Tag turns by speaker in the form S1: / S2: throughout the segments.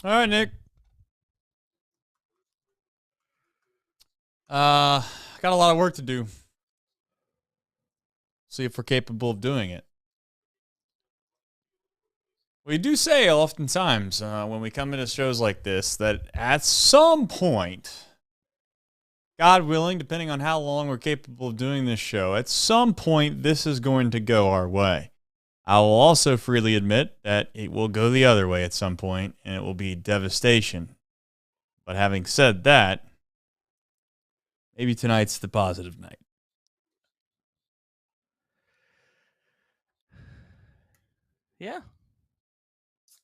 S1: All right, Nick. Got a lot of work to do. See if we're capable of doing it. We do say oftentimes when we come into shows like this that at some point, God willing, depending on how long we're capable of doing this show, at some point this is going to go our way. I will also freely admit that it will go the other way at some point, and it will be devastation. But having said that, maybe tonight's the positive night.
S2: Yeah.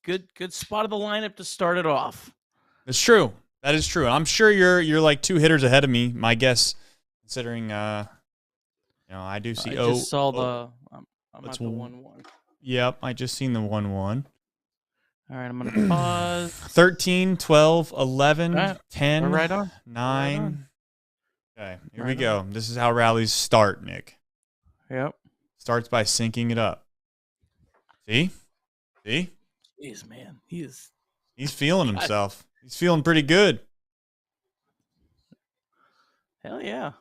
S2: Good spot of the lineup to start it off.
S1: It's true. That is true. I'm sure you're like 2 hitters ahead of me. My guess, considering I do see.
S2: I just saw the. I'm at the 1-1.
S1: Yep, I just seen the 1-1.
S2: All right, I'm gonna pause.
S1: 13, 12, 11,
S2: right.
S1: 10,
S2: We're right on.
S1: 9.
S2: Right on.
S1: Okay, here we go. This is how rallies start, Nick.
S2: Yep.
S1: Starts by syncing it up. See?
S2: Jeez, man, he's
S1: feeling himself. He's feeling pretty good.
S2: Hell yeah.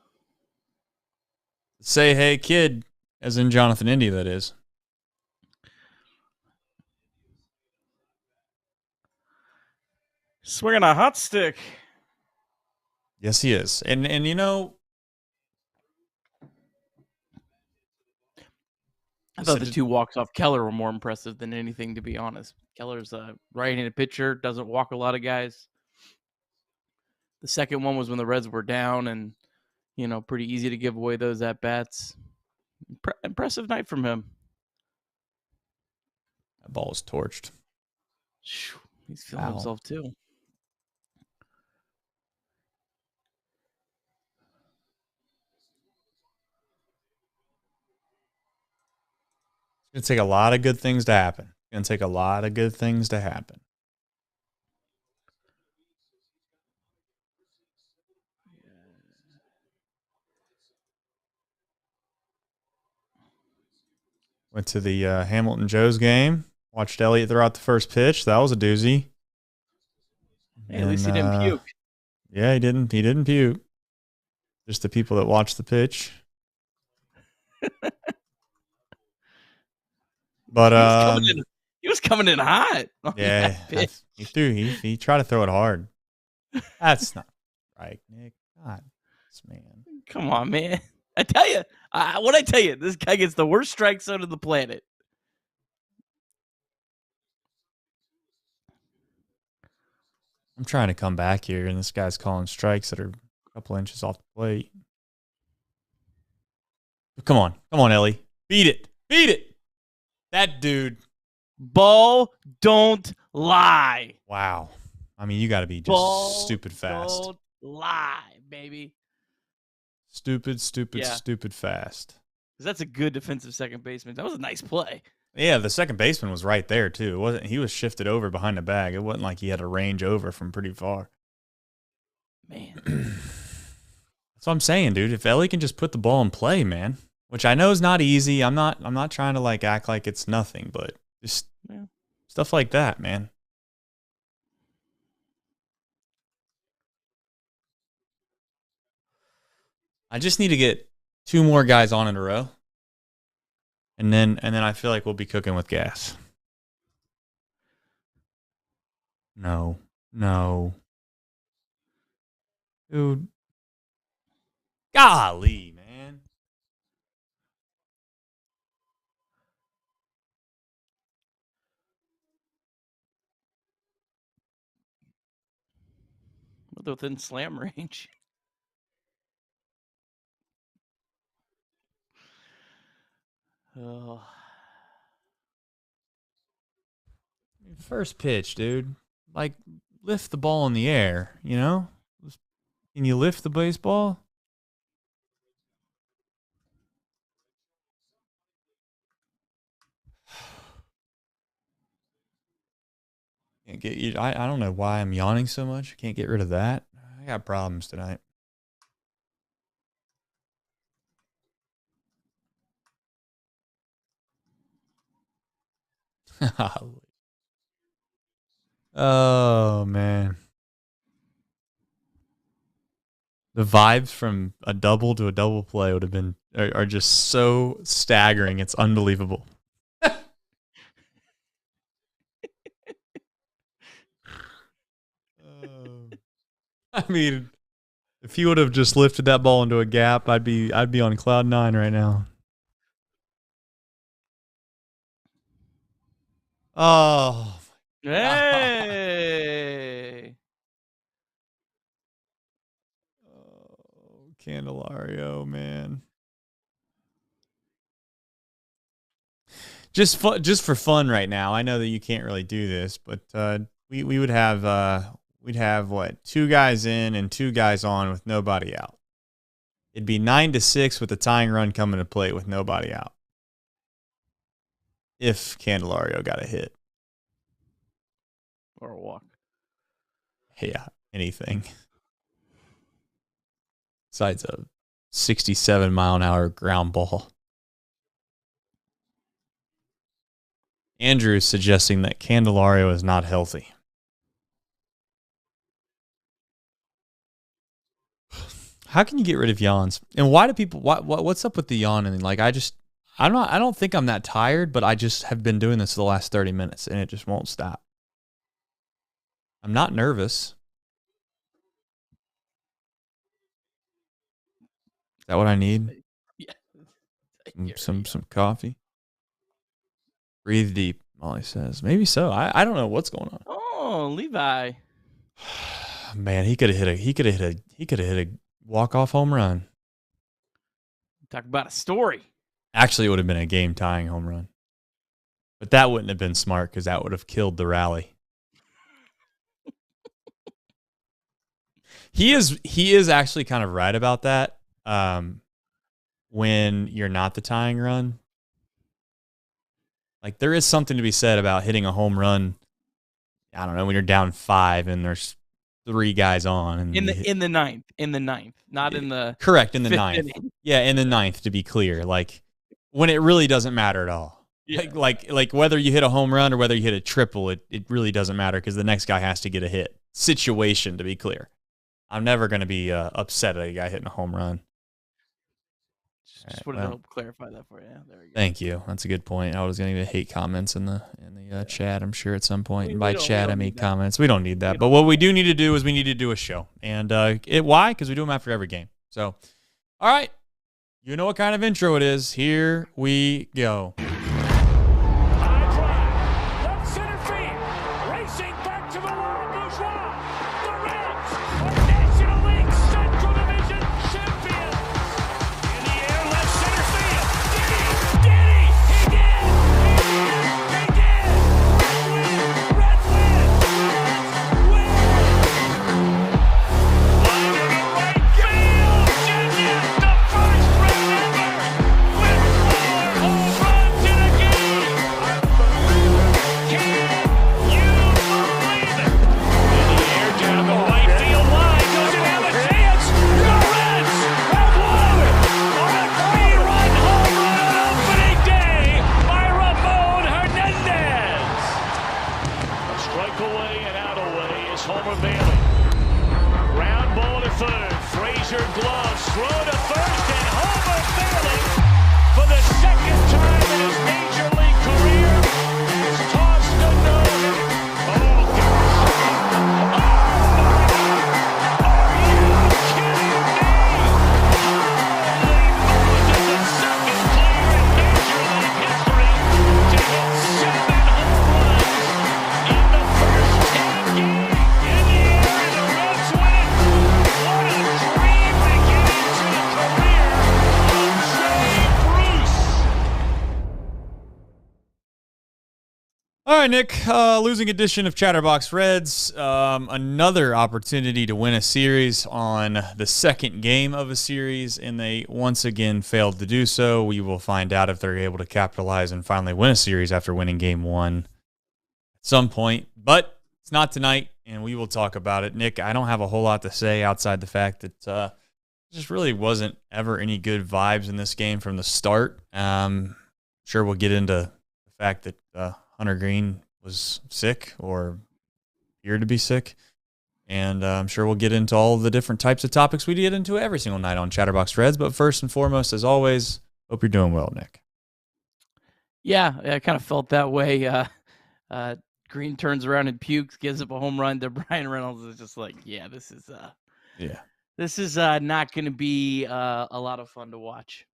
S1: Say hey, kid, as in Jonathan Indy, that is.
S2: Swinging a hot stick.
S1: Yes, he is. And you know,
S2: I thought the 2 walks off Keller were more impressive than anything, to be honest. Keller's a right-handed pitcher, doesn't walk a lot of guys. The second one was when the Reds were down and, pretty easy to give away those at-bats. Impressive night from him.
S1: That ball is torched.
S2: He's feeling himself too.
S1: It's going to take a lot of good things to happen. Went to the Hamilton Joe's game. Watched Elliott throw out the first pitch. That was a doozy.
S2: Hey, at least he didn't puke.
S1: Yeah, he didn't. He didn't puke. Just the people that watched the pitch. But
S2: he was coming in hot.
S1: Yeah, he tried to throw it hard. That's not right, Nick. God, this man.
S2: Come on, man. I tell you, this guy gets the worst strike zone of the planet.
S1: I'm trying to come back here, and this guy's calling strikes that are a couple inches off the plate. Come on, Ellie. Beat it. That dude.
S2: Ball don't lie.
S1: Wow. I mean, you got to be just stupid fast.
S2: Don't lie, baby.
S1: Stupid fast.
S2: Because that's a good defensive second baseman. That was a nice play.
S1: Yeah, the second baseman was right there too. It wasn't he was shifted over behind the bag. It wasn't like he had to range over from pretty far.
S2: Man.
S1: That's what I'm saying, dude. If Ellie can just put the ball in play, man, which I know is not easy. I'm not trying to like act like it's nothing, but just stuff like that, man. I just need to get 2 more guys on in a row. And then I feel like we'll be cooking with gas. No. Dude. Golly, man.
S2: Within slam range. Oh.
S1: First pitch, dude. Like, lift the ball in the air, you know? Can you lift the baseball? Can't get you. I don't know why I'm yawning so much. I can't get rid of that. I got problems tonight. Oh, man. The vibes from a double to a double play would have been are just so staggering. It's unbelievable. I mean, if he would have just lifted that ball into a gap, I'd be on cloud 9 right now. Oh,
S2: Hey.
S1: oh, Candelario, man. Just for fun right now. I know that you can't really do this, but we would have we'd have what, 2 guys in and 2 guys on with nobody out. It'd be 9-6 with the tying run coming to plate with nobody out. If Candelario got a hit.
S2: Or a walk.
S1: Yeah, anything. Besides a 67-mile-an-hour ground ball. Andrew is suggesting that Candelario is not healthy. How can you get rid of yawns? And why do people? What's up with the yawning? Like I don't think I'm that tired, but I just have been doing this for the last 30 minutes, and it just won't stop. I'm not nervous. Is that what I need?
S2: Yeah.
S1: Some coffee. Breathe deep, Molly says. Maybe so. I don't know what's going on.
S2: Oh, Levi.
S1: Man, he could have hit a walk-off home run.
S2: Talk about a story.
S1: Actually, it would have been a game-tying home run. But that wouldn't have been smart because that would have killed the rally. He is actually kind of right about that. When you're not the tying run, like there is something to be said about hitting a home run. I don't know, when you're down 5 and there's 3 guys on, and
S2: in the ninth, not in the
S1: correct in the
S2: 5th
S1: ninth.
S2: inning.
S1: Yeah, in the 9th, to be clear, like when it really doesn't matter at all.
S2: Yeah.
S1: Like whether you hit a home run or whether you hit a triple, it really doesn't matter because the next guy has to get a hit. Situation, to be clear. I'm never going to be upset at a guy hitting a home run.
S2: Just wanted to help clarify that for you. There we go.
S1: Thank you. That's a good point. I was going to hate comments in the chat, I'm sure, at some point. And by chat, I mean comments. We don't need that. But what we do need to do is we need to do a show. And why? Because we do them after every game. So, all right. You know what kind of intro it is. Here we go.
S3: High drive, left center field, racing back to the wall, Bourgeois. The Reds are National League Central Division champions. In the air, left center field. Did he? He did! He did! Reds win! Reds win! Line to the right field. Genius, the first run ever with 4 home runs in a game. Can you believe it? In the air down the right field line. Does it have a chance? The Reds have won on a 3-run home run on opening day by Ramon Hernandez. A strike away and out away is Homer Bailey. Ground ball to third. Frazier gloves. Throw to first, and Homer Bailey, for the second time in his major league career, has tossed a no-hitter. Oh, gosh. Oh, my God. Are you kidding me? Holy Moses, the second player in major league history to hit 7 home runs in the first 10 games. In the air, and the Reds win. What a dream beginning to the career of Jay Bruce.
S1: All right, Nick. Losing edition of Chatterbox Reds. Another opportunity to win a series on the second game of a series, and they once again failed to do so. We will find out if they're able to capitalize and finally win a series after winning game 1 at some point. But it's not tonight, and we will talk about it. Nick, I don't have a whole lot to say outside the fact that just really wasn't ever any good vibes in this game from the start. Sure, we'll get into the fact that Hunter Greene was sick or ear to be sick. And I'm sure we'll get into all the different types of topics we get into every single night on Chatterbox Reds. But first and foremost, as always, hope you're doing well, Nick.
S2: Yeah, I kind of felt that way. Greene turns around and pukes, gives up a home run to Brian Reynolds. It's just like, this is not going to be a lot of fun to watch.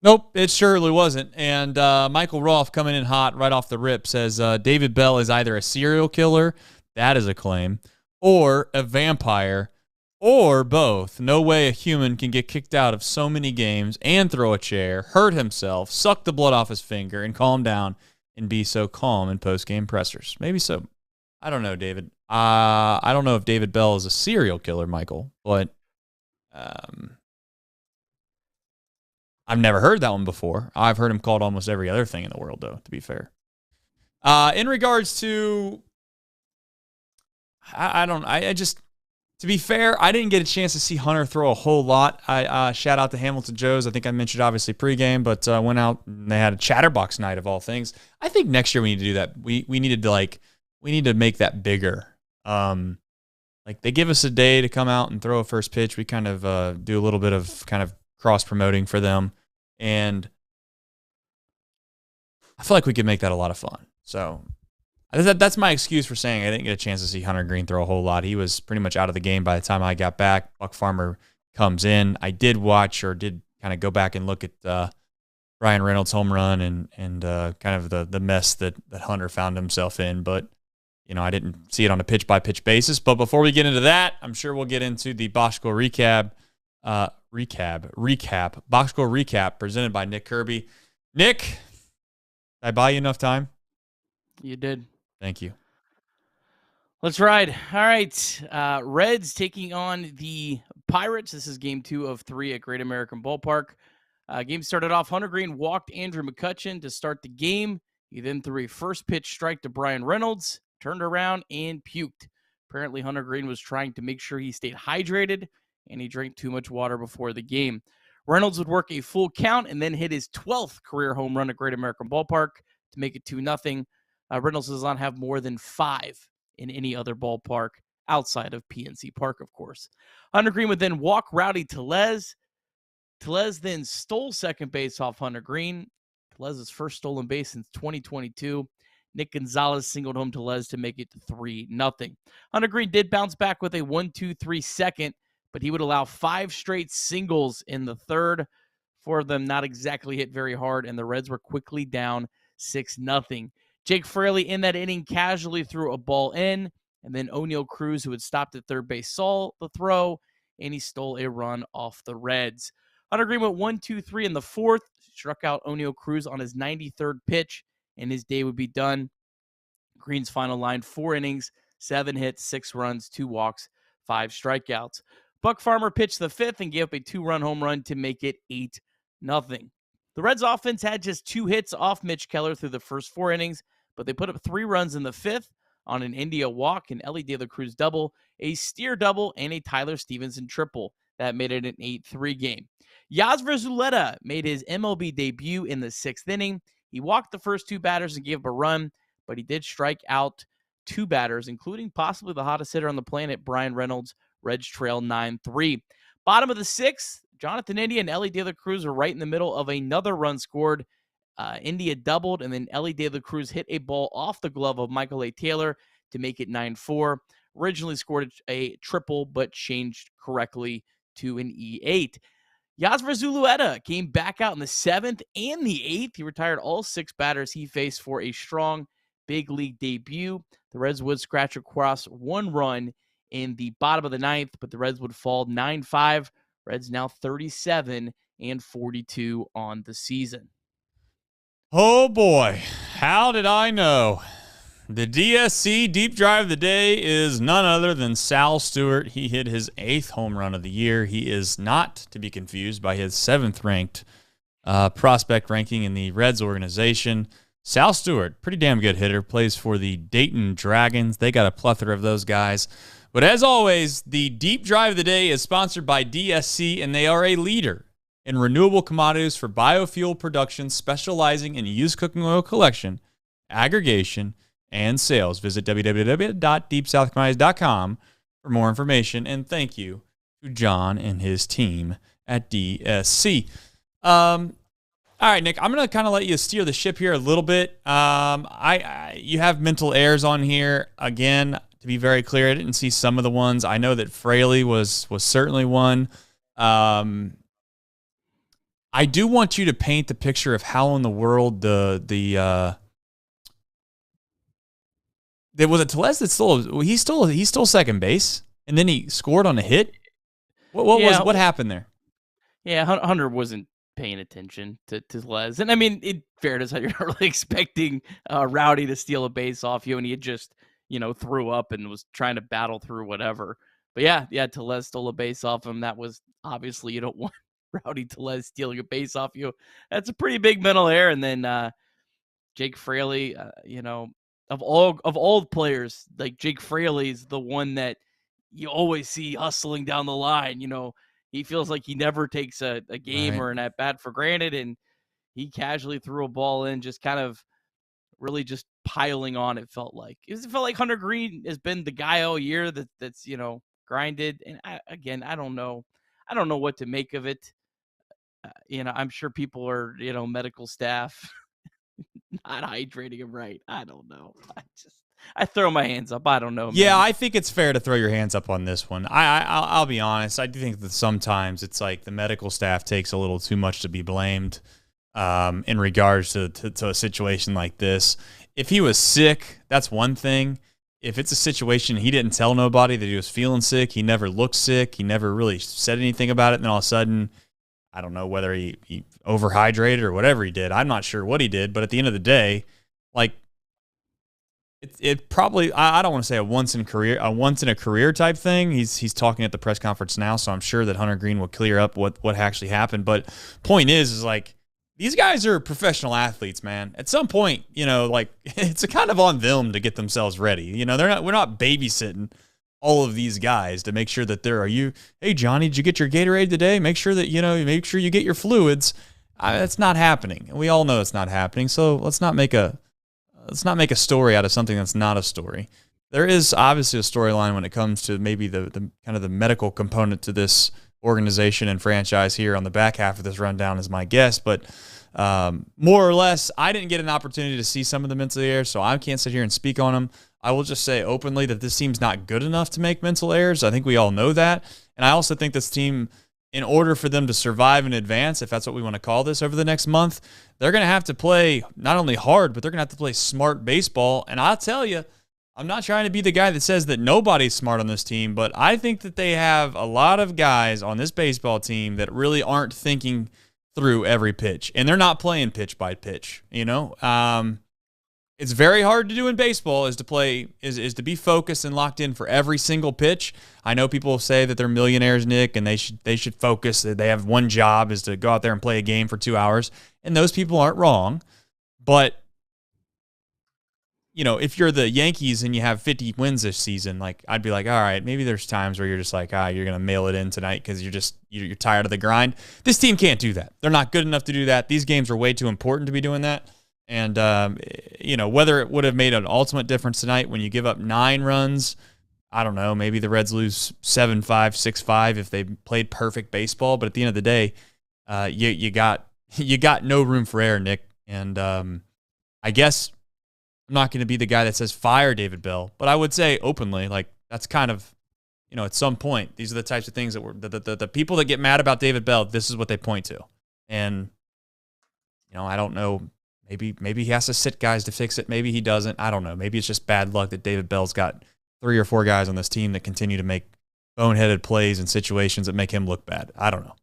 S1: Nope, it surely wasn't. And Michael Rolfe coming in hot right off the rip says David Bell is either a serial killer, that is a claim, or a vampire, or both. No way a human can get kicked out of so many games and throw a chair, hurt himself, suck the blood off his finger, and calm down and be so calm in post-game pressers. Maybe so. I don't know, David. I don't know if David Bell is a serial killer, Michael, but I've never heard that one before. I've heard him called almost every other thing in the world, though, to be fair. In regards to, to be fair, I didn't get a chance to see Hunter throw a whole lot. I shout out to Hamilton Joe's. I think I mentioned obviously pregame, but went out and they had a Chatterbox night of all things. I think next year we need to do that. We need to make that bigger. Like they give us a day to come out and throw a first pitch. We kind of do a little bit of kind of cross promoting for them, and I feel like we could make that a lot of fun. So that's my excuse for saying I didn't get a chance to see Hunter Greene throw a whole lot. He was pretty much out of the game by the time I got back. Buck Farmer comes in. I did watch or did kind of go back and look at Brian Reynolds' home run and kind of the mess that Hunter found himself in. But, I didn't see it on a pitch-by-pitch basis. But before we get into that, I'm sure we'll get into the box score recap. Box score recap presented by Nick Kirby. Nick, did I buy you enough time?
S2: You did.
S1: Thank you.
S2: Let's ride. All right. Reds taking on the Pirates. This is game 2 of 3 at Great American Ballpark. Game started off. Hunter Greene walked Andrew McCutchen to start the game. He then threw a first pitch strike to Brian Reynolds, turned around and puked. Apparently, Hunter Greene was trying to make sure he stayed hydrated, and he drank too much water before the game. Reynolds would work a full count and then hit his 12th career home run at Great American Ballpark to make it 2-0. Reynolds does not have more than 5 in any other ballpark outside of PNC Park, of course. Hunter Greene would then walk Rowdy Tellez. Tellez then stole second base off Hunter Greene. Tellez's first stolen base since 2022. Nick Gonzalez singled home Tellez to make it 3-0. Hunter Greene did bounce back with a 1-2-3 second, but he would allow 5 straight singles in the third. 4 of them not exactly hit very hard, and the Reds were quickly down 6-0. Jake Fraley in that inning casually threw a ball in, and then O'Neal Cruz, who had stopped at third base, saw the throw, and he stole a run off the Reds. Hunter Greene went 1-2-3 in the fourth, struck out O'Neal Cruz on his 93rd pitch, and his day would be done. Greene's final line, 4 innings, 7 hits, 6 runs, 2 walks, 5 strikeouts. Buck Farmer pitched the 5th and gave up a 2-run home run to make it 8-0. The Reds offense had just 2 hits off Mitch Keller through the first 4 innings, but they put up 3 runs in the 5th on an India walk, an Ellie De La Cruz double, a Steer double, and a Tyler Stevenson triple. That made it an 8-3 game. Yasver Zuleta made his MLB debut in the 6th inning. He walked the first 2 batters and gave up a run, but he did strike out 2 batters, including possibly the hottest hitter on the planet, Brian Reynolds. Reds trail 9-3. Bottom of the 6th, Jonathan India and Ellie De La Cruz are right in the middle of another run scored. India doubled, and then Ellie De La Cruz hit a ball off the glove of Michael A. Taylor to make it 9-4. Originally scored a triple, but changed correctly to an E8. Yasver Zulueta came back out in the 7th and the 8th. He retired all 6 batters he faced for a strong big league debut. The Reds would scratch across 1 run in the bottom of the 9th, but the Reds would fall 9-5. Reds now 37-42 on the season.
S1: Oh boy, how did I know? The DSC deep drive of the day is none other than Sal Stewart. He hit his 8th home run of the year. He is not to be confused by his 7th ranked prospect ranking in the Reds organization. Sal Stewart, pretty damn good hitter, plays for the Dayton Dragons. They got a plethora of those guys. But as always, the deep drive of the day is sponsored by DSC, and they are a leader in renewable commodities for biofuel production, specializing in used cooking oil collection, aggregation, and sales. Visit www.deepsouthcommodities.com for more information. And thank you to John and his team at DSC. All right, Nick, I'm going to kind of let you steer the ship here a little bit. You have mental errors on here. Again, to be very clear, I didn't see some of the ones. I know that Fraley was certainly one. I do want you to paint the picture of how in the world was it Tellez that he stole second base and then he scored on a hit? What happened there?
S2: Yeah, Hunter wasn't paying attention to Les. And I mean, in fairness, you're not really expecting Rowdy to steal a base off you, and he had just, threw up and was trying to battle through whatever. But yeah, Tellez stole a base off him. That was obviously, you don't want Rowdy Tellez stealing a base off you. That's a pretty big mental error. And then Jake Fraley, of all players, like Jake Fraley's the one that you always see hustling down the line. He feels like he never takes a game or an at-bat for granted, and he casually threw a ball in, just kind of really just piling on, it felt like. It felt like Hunter Greene has been the guy all year that's grinded. And I don't know what to make of it. I'm sure people are, medical staff not hydrating him right. I don't know. I throw my hands up. I don't know.
S1: Yeah,
S2: man.
S1: I think it's fair to throw your hands up on this one. I'll be honest. I do think that sometimes it's like the medical staff takes a little too much to be blamed in regards to a situation like this. If he was sick, that's one thing. If it's a situation he didn't tell nobody that he was feeling sick, he never looked sick, he never really said anything about it, and then all of a sudden, I don't know whether he overhydrated or whatever he did. I'm not sure what he did, but at the end of the day, like, it probably, I don't want to say a once in a career type thing. He's talking at the press conference now, so I'm sure that Hunter Greene will clear up what actually happened. But point is like, these guys are professional athletes, man. At some point, it's kind of on them to get themselves ready. We're not babysitting all of these guys to make sure that hey Johnny, did you get your Gatorade today? Make sure that you get your fluids. That's not happening. We all know it's not happening. So let's not make a story out of something that's not a story. There is obviously a storyline when it comes to maybe the kind of the medical component to this organization and franchise here on the back half of this rundown is my guess. But more or less, I didn't get an opportunity to see some of the mental errors, so I can't sit here and speak on them. I will just say openly that this team's not good enough to make mental errors. I think we all know that. And I also think this team, in order for them to survive and advance, if that's what we want to call this, over the next month, they're going to have to play not only hard, but they're going to have to play smart baseball. And I'll tell you, I'm not trying to be the guy that says that nobody's smart on this team, but I think that they have a lot of guys on this baseball team that really aren't thinking through every pitch. And they're not playing pitch by pitch, It's very hard to do in baseball is to be focused and locked in for every single pitch. I know people say that they're millionaires, Nick, and they should focus. They have one job is to go out there and play a game for 2 hours, and those people aren't wrong. But if you're the Yankees and you have 50 wins this season, like I'd be like, all right, maybe there's times where you're just like, you're gonna mail it in tonight because you're tired of the grind. This team can't do that. They're not good enough to do that. These games are way too important to be doing that. And, whether it would have made an ultimate difference tonight when you give up 9 runs, I don't know, maybe the Reds lose 7-5, 6-5 if they played perfect baseball. But at the end of the day, you got no room for error, Nick. And I guess I'm not going to be the guy that says fire David Bell, but I would say openly, like that's kind of, at some point, these are the types of things that the people that get mad about David Bell, this is what they point to. And, I don't know. Maybe he has to sit guys to fix it. Maybe he doesn't. I don't know. Maybe it's just bad luck that David Bell's got 3 or 4 guys on this team that continue to make boneheaded plays in situations that make him look bad. I don't know.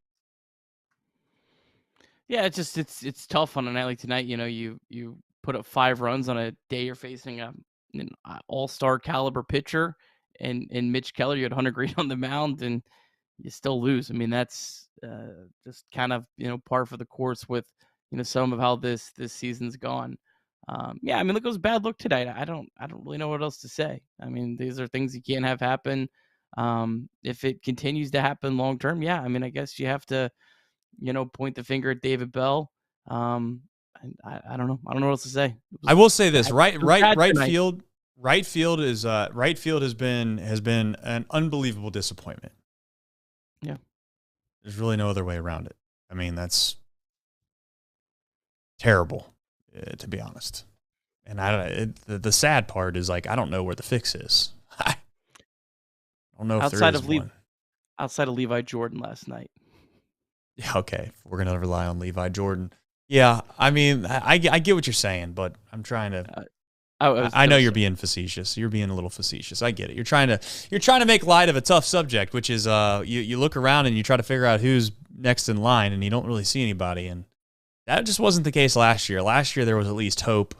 S2: Yeah, it's tough on a night like tonight. You put up 5 runs on a day you're facing an all-star caliber pitcher, and Mitch Keller. You had Hunter Greene on the mound, and you still lose. I mean, that's just kind of par for the course with some of how this season's gone. Yeah, I mean, look, it was bad luck tonight. I don't really know what else to say. I mean, these are things you can't have happen. If it continues to happen long term, yeah, I mean, I guess you have to, point the finger at David Bell. I don't know. I don't know what else to say.
S1: I will say this: right
S2: tonight.
S1: field right field has been an unbelievable disappointment.
S2: Yeah,
S1: there's really no other way around it. I mean, that's terrible, to be honest. And the sad part is, like, I don't know where the fix is. I don't know if there is one.
S2: Outside of Levi Jordan last night.
S1: Yeah, okay. We're going to rely on Levi Jordan. Yeah, I mean, I get what you're saying, but I'm trying to I know you're being facetious. You're being a little facetious. I get it. You're trying to make light of a tough subject, which is you look around and you try to figure out who's next in line, and you don't really see anybody. And that just wasn't the case last year. Last year there was at least hope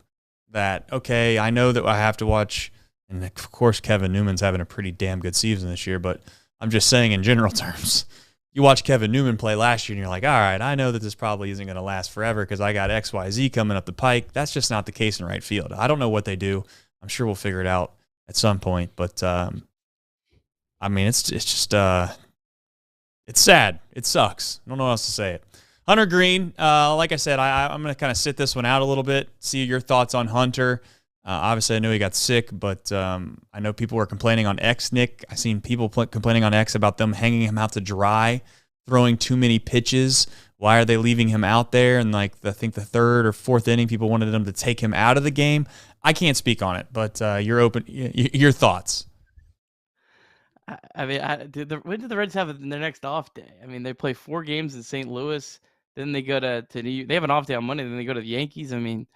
S1: that, okay, I know that I have to watch, and of course Kevin Newman's having a pretty damn good season this year, but I'm just saying in general terms. You watch Kevin Newman play last year and you're like, all right, I know that this probably isn't going to last forever because I got XYZ coming up the pike. That's just not the case in right field. I don't know what they do. I'm sure we'll figure it out at some point. But, I mean, it's just it's sad. It sucks. I don't know how else to say it. Hunter Greene, like I said, I'm going to kind of sit this one out a little bit, see your thoughts on Hunter. Obviously, I know he got sick, but I know people were complaining on X, Nick. I've seen people complaining on X about them hanging him out to dry, throwing too many pitches. Why are they leaving him out there? And, like, I think the third or fourth inning, people wanted them to take him out of the game. I can't speak on it, but you're open. Your thoughts?
S2: I mean, when do the Reds have their next off day? I mean, they play 4 games in St. Louis, then they go to New York. They have an off day on Monday, then they go to the Yankees. I mean,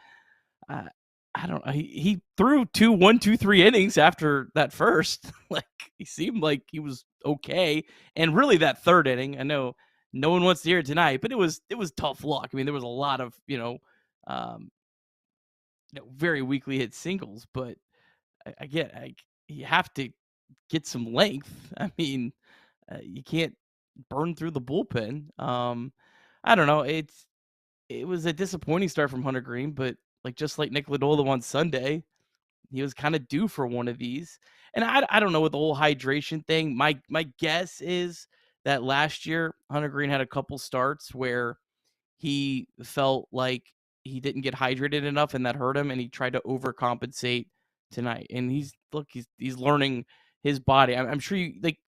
S2: I don't know. He threw 2 1-2-3 innings after that first. Like, he seemed like he was okay. And really that third inning, I know no one wants to hear it tonight, but it was tough luck. I mean, there was a lot of, very weakly hit singles, but you have to get some length. I mean, you can't burn through the bullpen. I don't know. It was a disappointing start from Hunter Greene, but just like Nick Lodolo on Sunday, he was kind of due for one of these. And I don't know with the whole hydration thing. My guess is that last year Hunter Greene had a couple starts where he felt like he didn't get hydrated enough and that hurt him, and he tried to overcompensate tonight. And he's learning his body. I'm sure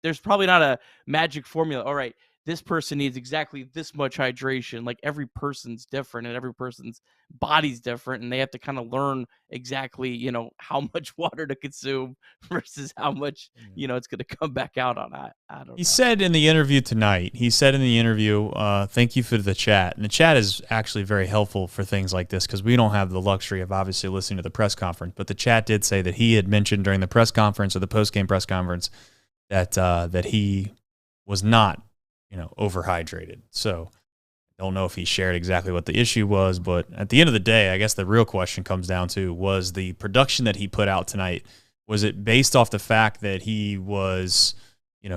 S2: there's probably not a magic formula. All right, this person needs exactly this much hydration. Like, every person's different and every person's body's different, and they have to kind of learn exactly, how much water to consume versus how much, it's going to come back out on. I don't know.
S1: He said in the interview tonight, thank you for the chat. And the chat is actually very helpful for things like this because we don't have the luxury of obviously listening to the press conference. But the chat did say that he had mentioned during the press conference or the post-game press conference that he was not overhydrated. So I don't know if he shared exactly what the issue was, but at the end of the day, I guess the real question comes down to, was the production that he put out tonight, was it based off the fact that he was,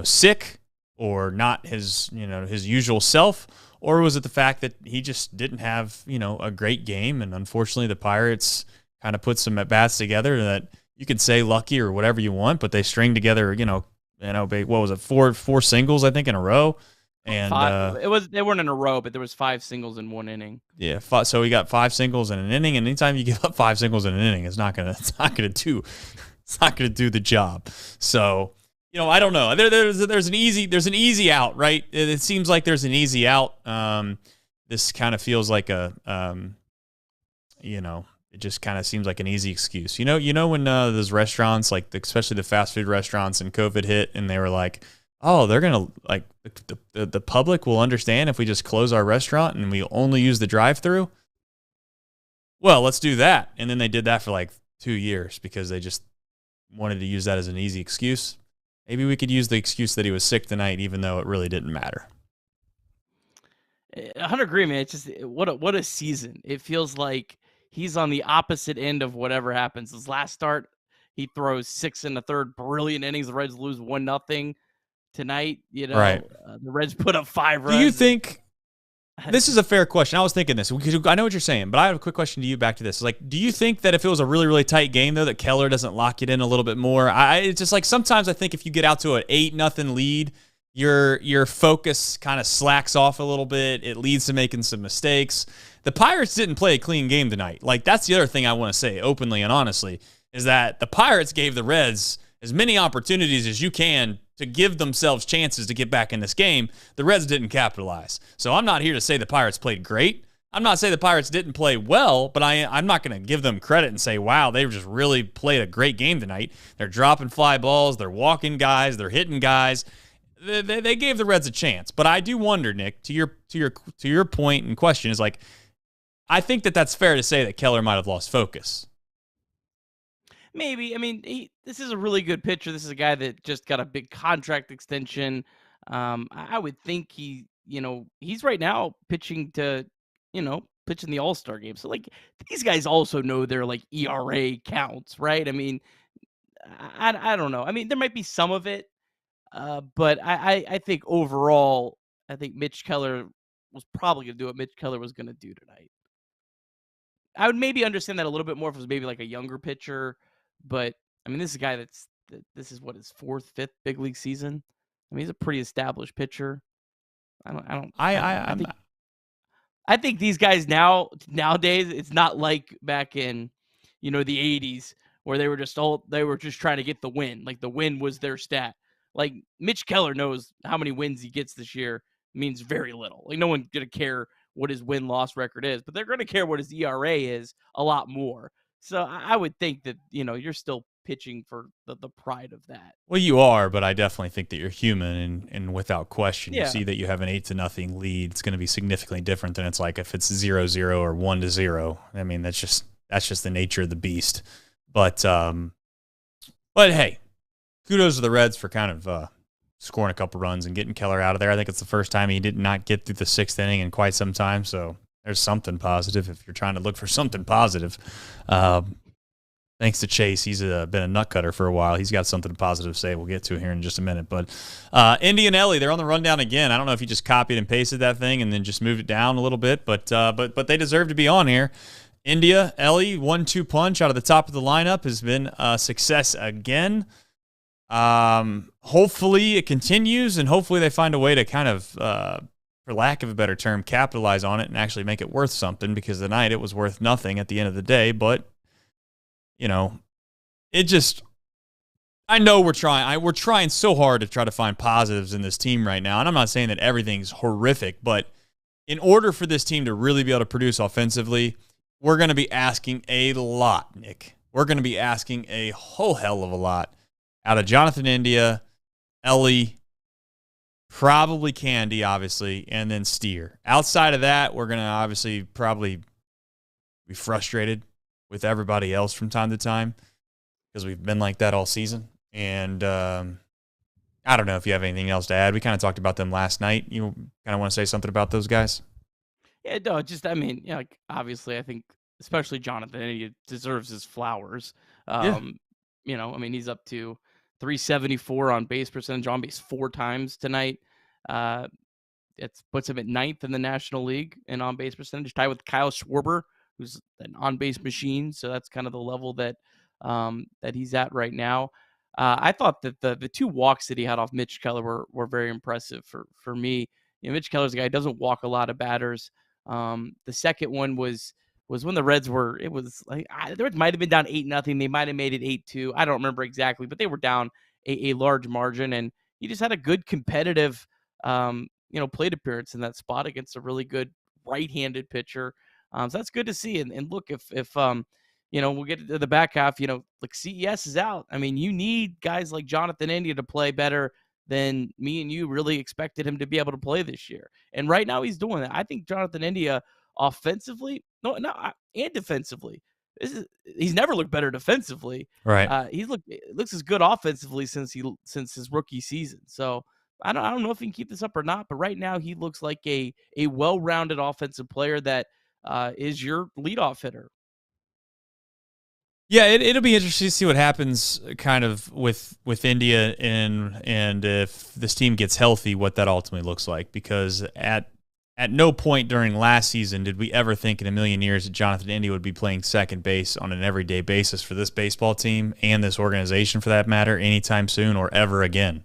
S1: sick or not his usual self, or was it the fact that he just didn't have, a great game? And unfortunately the Pirates kind of put some at-bats together that you could say lucky or whatever you want, but they stringed together, what was it, four singles, I think, in a row. And
S2: they weren't in a row, but there was 5 singles in 1 inning.
S1: Yeah, so he got 5 singles in an inning, and anytime you give up 5 singles in an inning, it's not gonna do the job. So, I don't know. There's an easy out, right? It seems like there's an easy out. This kind of feels like it just kind of seems like an easy excuse. When those restaurants, like especially the fast food restaurants, and COVID hit, and they were like, oh, they're going to, the public will understand if we just close our restaurant and we only use the drive-through. Well, let's do that. And then they did that for 2 years because they just wanted to use that as an easy excuse. Maybe we could use the excuse that he was sick tonight, even though it really didn't matter.
S2: 100% man. It's just, what a season. It feels like he's on the opposite end of whatever happens. His last start, he throws 6 1/3 brilliant innings. The Reds lose 1-0. Tonight,
S1: right.
S2: The Reds put up 5 runs.
S1: Do you think this is a fair question? I was thinking this because I know what you're saying, but I have a quick question to you back to this. Do you think that if it was a really, really tight game, though, that Keller doesn't lock it in a little bit more? It's just sometimes I think if you get out to an 8-0 lead your focus kind of slacks off a little bit. It leads to making some mistakes. The Pirates didn't play a clean game tonight. Like, that's the other thing I want to say openly and honestly, is that the Pirates gave the Reds as many opportunities as you can to give themselves chances to get back in this game. The Reds didn't capitalize. So I'm not here to say the Pirates played great. I'm not saying the Pirates didn't play well, but I'm not going to give them credit and say, wow, they just really played a great game tonight. They're dropping fly balls. They're walking guys. They're hitting guys. They gave the Reds a chance. But I do wonder, Nick, to your point and question is like, I think that's fair to say that Keller might have lost focus.
S2: Maybe. I mean, this is a really good pitcher. This is a guy that just got a big contract extension. I would think he's right now pitching to, pitching the All-Star game. So, like, these guys also know their, like, ERA counts, right? I mean, I don't know. I mean, there might be some of it, but I think overall, I think Mitch Keller was probably going to do what Mitch Keller was going to do tonight. I would maybe understand that a little bit more if it was maybe like a younger pitcher, but I mean, this is a guy this is what his fourth, fifth big league season. I mean, he's a pretty established pitcher. I think these guys nowadays, it's not like back in, the 80s where they were just trying to get the win. Like, the win was their stat. Like, Mitch Keller knows how many wins he gets this year means very little. Like, no one's going to care what his win-loss record is, but they're going to care what his ERA is a lot more. So I would think that, you're still pitching for the pride of that.
S1: Well, you are, but I definitely think that you're human, and without question,
S2: Yeah.
S1: You see that you have an 8-0 lead. It's going to be significantly different than it's like if it's 0-0 or 1-0. I mean, that's just the nature of the beast. But hey, kudos to the Reds for kind of scoring a couple runs and getting Keller out of there. I think it's the first time he did not get through the 6th inning in quite some time. So there's something positive if you're trying to look for something positive. Thanks to Chase. He's been a nut cutter for a while. He's got something positive to say. We'll get to here in just a minute. But Indy and Ellie, they're on the rundown again. I don't know if you just copied and pasted that thing and then just moved it down a little bit, but they deserve to be on here. India, Ellie, 1-2 punch out of the top of the lineup has been a success again. Hopefully it continues, and hopefully they find a way to kind of, for lack of a better term, capitalize on it and actually make it worth something, because tonight it was worth nothing at the end of the day. But, I know we're trying so hard to try to find positives in this team right now. And I'm not saying that everything's horrific, but in order for this team to really be able to produce offensively, we're going to be asking a lot, Nick. We're going to be asking a whole hell of a lot out of Jonathan India, Ellie, probably Candy, obviously, and then Steer. Outside of that, we're going to obviously probably be frustrated with everybody else from time to time, because we've been like that all season. And I don't know if you have anything else to add. We kind of talked about them last night. You kind of want to say something about those guys?
S2: Yeah, no, like, obviously, I think especially Jonathan India deserves his flowers. He's up to 374 on base percentage, on base 4 times tonight. It puts him at 9th in the National League in on base percentage, tied with Kyle Schwarber, who's an on base machine. So that's kind of the level that he's at right now. I thought that the 2 walks that he had off Mitch Keller were very impressive for me. Mitch Keller's a guy who doesn't walk a lot of batters. The second one was when the Reds were, it was like, the Reds might have been down 8-0. They might have made it 8-2. I don't remember exactly, but they were down a large margin, and he just had a good competitive, plate appearance in that spot against a really good right-handed pitcher. So that's good to see. And look, if we'll get to the back half, like CES is out. I mean, you need guys like Jonathan India to play better than me and you really expected him to be able to play this year. And right now he's doing that. I think Jonathan India offensively, and defensively, he's never looked better defensively.
S1: Right.
S2: Looks as good offensively since his rookie season. So I don't know if he can keep this up or not, but right now he looks like a well-rounded offensive player that is your leadoff hitter.
S1: Yeah, it'll be interesting to see what happens kind of with India and if this team gets healthy, what that ultimately looks like. Because at no point during last season did we ever think in a million years that Jonathan India would be playing second base on an everyday basis for this baseball team and this organization, for that matter, anytime soon or ever again.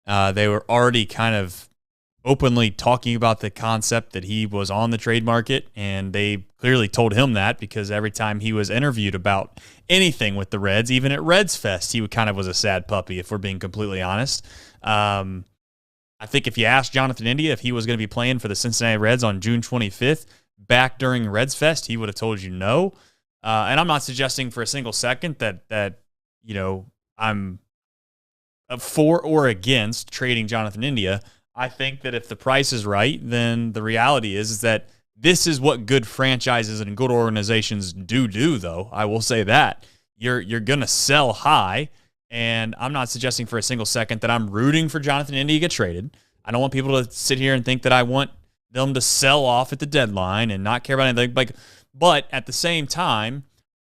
S1: They were already kind of openly talking about the concept that he was on the trade market, and they clearly told him that because every time he was interviewed about anything with the Reds, even at Reds Fest, he kind of was a sad puppy, if we're being completely honest. I think if you asked Jonathan India if he was going to be playing for the Cincinnati Reds on June 25th, back during Reds Fest, he would have told you no. And I'm not suggesting for a single second that I'm for or against trading Jonathan India. I think that if the price is right, then the reality is that this is what good franchises and good organizations do, though. I will say that. You're going to sell high, and I'm not suggesting for a single second that I'm rooting for Jonathan India to get traded. I don't want people to sit here and think that I want them to sell off at the deadline and not care about anything. But at the same time,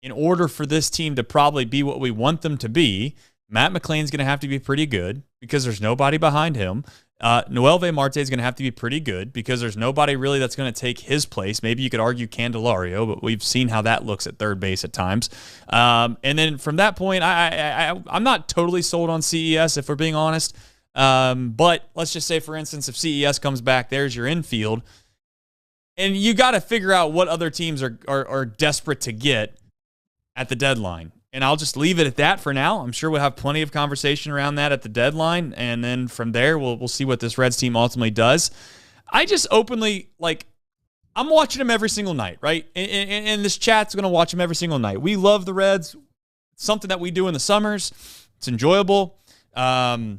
S1: in order for this team to probably be what we want them to be, Matt McLain's going to have to be pretty good because there's nobody behind him. Noelvi Marte is going to have to be pretty good because there's nobody really that's going to take his place. Maybe you could argue Candelario, but we've seen how that looks at third base at times. And then from that point, I'm not totally sold on CES, if we're being honest. But let's just say, for instance, if CES comes back, there's your infield. And you got to figure out what other teams are desperate to get at the deadline. And I'll just leave it at that for now. I'm sure we'll have plenty of conversation around that at the deadline. And then from there, we'll see what this Reds team ultimately does. I just openly, I'm watching them every single night, right? And this chat's going to watch them every single night. We love the Reds. It's something that we do in the summers. It's enjoyable. But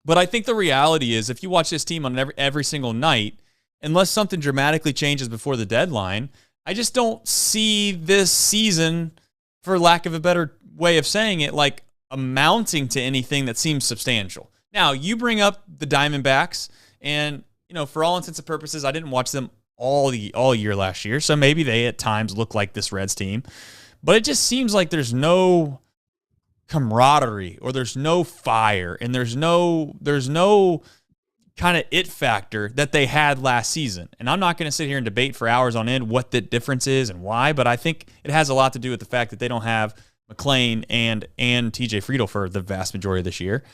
S1: I think the reality is if you watch this team on every single night, unless something dramatically changes before the deadline, I just don't see this season, for lack of a better way of saying it, amounting to anything that seems substantial. Now, you bring up the Diamondbacks, and, for all intents and purposes, I didn't watch them all year last year, so maybe they at times look like this Reds team. But it just seems like there's no camaraderie or there's no fire and there's no kind of it factor that they had last season. And I'm not going to sit here and debate for hours on end what the difference is and why, but I think it has a lot to do with the fact that they don't have McLain and TJ Friedl for the vast majority of this year.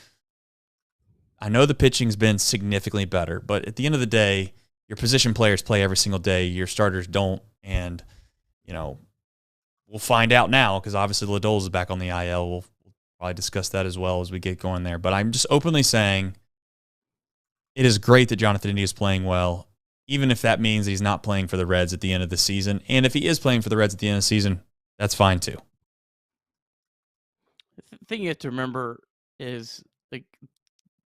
S1: I know the pitching's been significantly better, but at the end of the day, your position players play every single day. Your starters don't. And, we'll find out now because obviously Liddell is back on the IL. We'll probably discuss that as well as we get going there. But I'm just openly saying it is great that Jonathan India is playing well, even if that means he's not playing for the Reds at the end of the season. And if he is playing for the Reds at the end of the season, that's fine too.
S2: The thing you have to remember is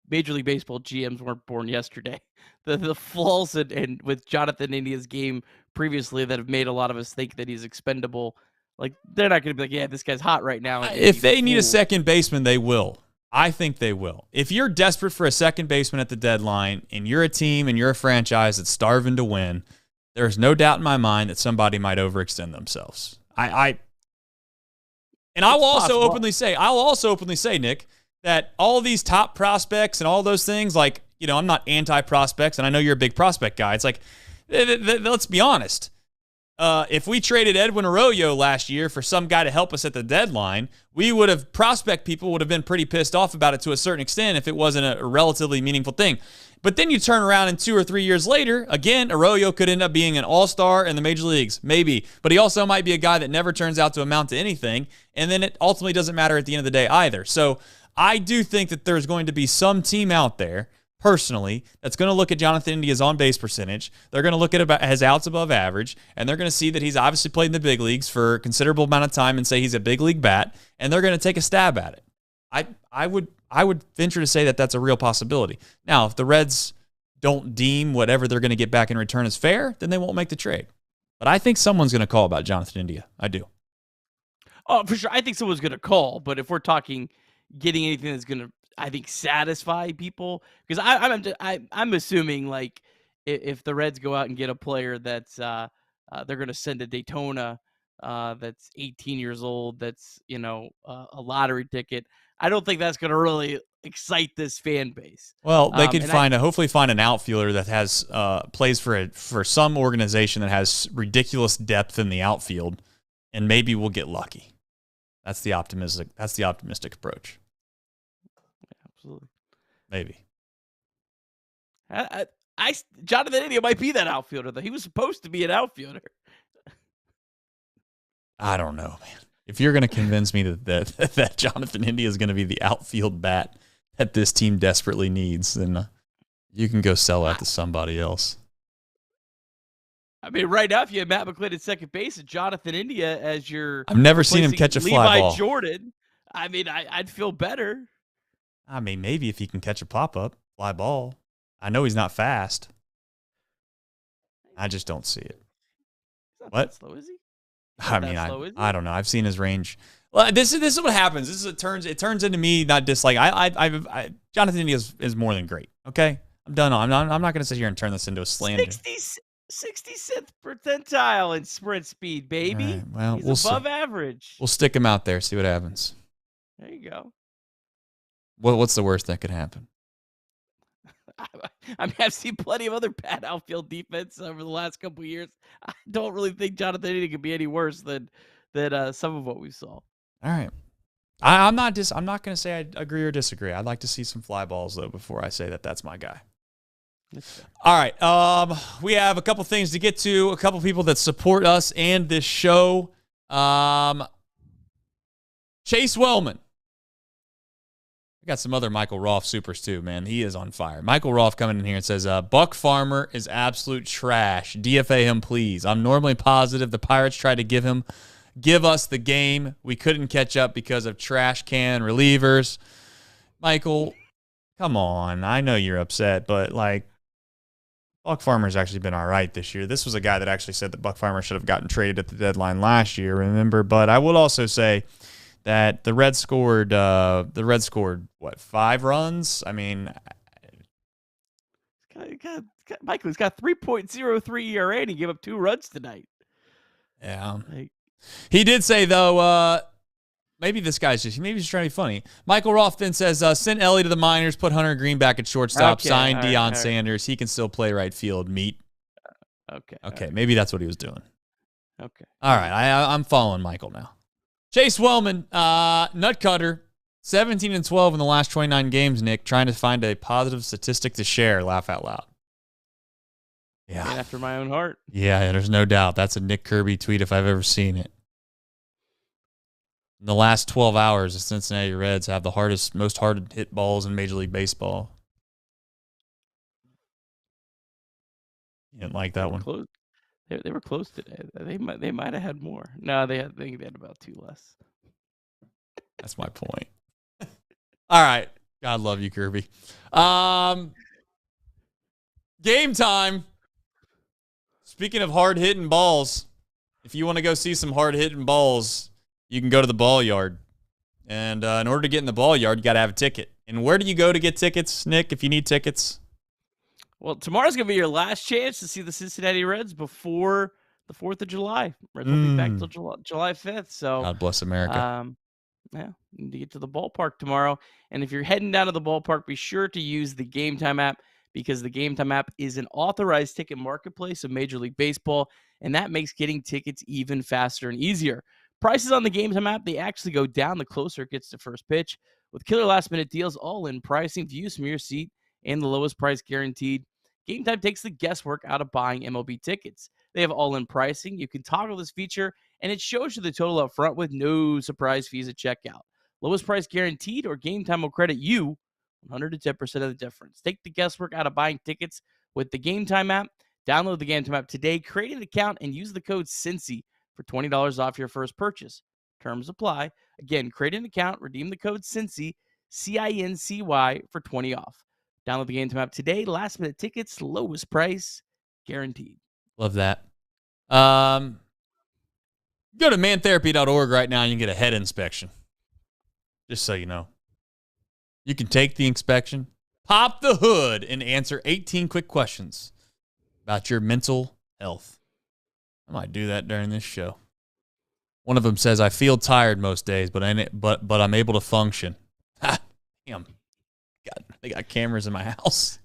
S2: Major League Baseball GMs weren't born yesterday. The flaws and with Jonathan India's game previously that have made a lot of us think that he's expendable, they're not going to be yeah, this guy's hot right now.
S1: If they need a second baseman, they will. I think they will. If you're desperate for a second baseman at the deadline and you're a team and you're a franchise that's starving to win, there's no doubt in my mind that somebody might overextend themselves. I will also openly say, Nick, that all these top prospects and all those things, I'm not anti-prospects, and I know you're a big prospect guy. It's let's be honest. If we traded Edwin Arroyo last year for some guy to help us at the deadline, prospect people would have been pretty pissed off about it to a certain extent if it wasn't a relatively meaningful thing. But then you turn around and 2 or 3 years later, again, Arroyo could end up being an all-star in the major leagues, maybe. But he also might be a guy that never turns out to amount to anything, and then it ultimately doesn't matter at the end of the day either. So I do think that there's going to be some team out there, personally, that's going to look at Jonathan India's on-base percentage. They're going to look at his outs above average, and they're going to see that he's obviously played in the big leagues for a considerable amount of time and say he's a big league bat, and they're going to take a stab at it. I would venture to say that that's a real possibility. Now, if the Reds don't deem whatever they're going to get back in return as fair, then they won't make the trade. But I think someone's going to call about Jonathan India. I do.
S2: Oh, for sure. I think someone's going to call, but if we're talking getting anything that's going to, I think, satisfy people, because I'm assuming if the Reds go out and get a player that's they're going to send to Daytona that's 18 years old, that's a lottery ticket. I don't think that's going to really excite this fan base.
S1: Well, they could hopefully find an outfielder that has plays for some organization that has ridiculous depth in the outfield, and maybe we'll get lucky. That's the optimistic approach.
S2: Absolutely.
S1: Maybe.
S2: Jonathan India might be that outfielder, though. He was supposed to be an outfielder.
S1: I don't know, man. If you're going to convince me that Jonathan India is going to be the outfield bat that this team desperately needs, then you can go sell that to somebody else.
S2: I mean, right now, if you have Matt McClain at second base and Jonathan India as your...
S1: I've never seen him catch a fly ball.
S2: Levi Jordan, I mean, I'd feel better.
S1: I mean, maybe if he can catch a pop-up fly ball. I know he's not fast. I just don't see it.
S2: He's not
S1: What?
S2: that slow, is he?
S1: I mean, I don't know. I've seen his range. Well, this is what happens. It turns into me not dislike. Jonathan India is more than great. Okay, I'm done. I'm not going to sit here and turn this into a slander.
S2: 66th percentile in sprint speed, baby.
S1: Right, well,
S2: he's above average.
S1: We'll stick him out there. See what happens.
S2: There you go.
S1: What's the worst that could happen?
S2: I mean, I've seen plenty of other bad outfield defense over the last couple of years. I don't really think Jonathan India could be any worse than some of what we saw.
S1: All right. I'm not going to say I agree or disagree. I'd like to see some fly balls, though, before I say that that's my guy. All right. We have a couple things to get to, a couple people that support us and this show. Chase Wellman. We got some other Michael Rolfe supers, too, man. He is on fire. Michael Rolfe coming in here and says, Buck Farmer is absolute trash. DFA him, please. I'm normally positive the Pirates tried to give us the game. We couldn't catch up because of trash can relievers. Michael, come on. I know you're upset, but, like, Buck Farmer's actually been all right this year. This was a guy that actually said that Buck Farmer should have gotten traded at the deadline last year, remember? But I will also say that the Reds scored, what, 5 runs? I mean,
S2: Michael, he's got 3.03 ERA and he gave up 2 runs tonight.
S1: Yeah. He did say, though, maybe this guy's he's trying to be funny. Michael Rolfe then says, send Ellie to the minors, put Hunter Green back at shortstop, sign Deion Sanders. He can still play right field, meet. Okay, maybe that's what he was doing.
S2: Okay.
S1: All right, I'm following Michael now. Chase Wellman, nut cutter, 17-12 in the last 29 games, Nick, trying to find a positive statistic to share. Laugh out loud. Yeah.
S2: And after my own heart.
S1: Yeah, there's no doubt. That's a Nick Kirby tweet if I've ever seen it. In the last 12 hours, the Cincinnati Reds have the most hard hit balls in Major League Baseball. You didn't like that one?
S2: Close. They were close today. They might have had more. No, they had about 2 less.
S1: That's my point. All right. God love you, Kirby. Game time. Speaking of hard-hitting balls, if you want to go see some hard-hitting balls, you can go to the ball yard. And in order to get in the ball yard, you got to have a ticket. And where do you go to get tickets, Nick, if you need tickets? Well,
S2: tomorrow's going to be your last chance to see the Cincinnati Reds before the 4th of July. Reds will be back till July 5th. So
S1: God bless America.
S2: Yeah, you need to get to the ballpark tomorrow. And if you're heading down to the ballpark, be sure to use the Game Time app, because the Game Time app is an authorized ticket marketplace of Major League Baseball, and that makes getting tickets even faster and easier. Prices on the Game Time app, they actually go down the closer it gets to first pitch. With killer last-minute deals, all-in pricing, views from your seat, and the lowest price guaranteed, Game Time takes the guesswork out of buying MLB tickets. They have all-in pricing. You can toggle this feature, and it shows you the total up front with no surprise fees at checkout. Lowest price guaranteed, or Game Time will credit you 110% of the difference. Take the guesswork out of buying tickets with the Game Time app. Download the Game Time app today, create an account, and use the code CINCY for $20 off your first purchase. Terms apply. Again, create an account, redeem the code CINCY, CINCY, for $20 off. Download the Game Time app today. Last minute tickets, lowest price guaranteed.
S1: Love that. Go to mantherapy.org right now and you can get a head inspection. Just so you know. You can take the inspection, pop the hood, and answer 18 quick questions about your mental health. I might do that during this show. One of them says, I feel tired most days, but I'm able to function. Ha! Damn. They got cameras in my house.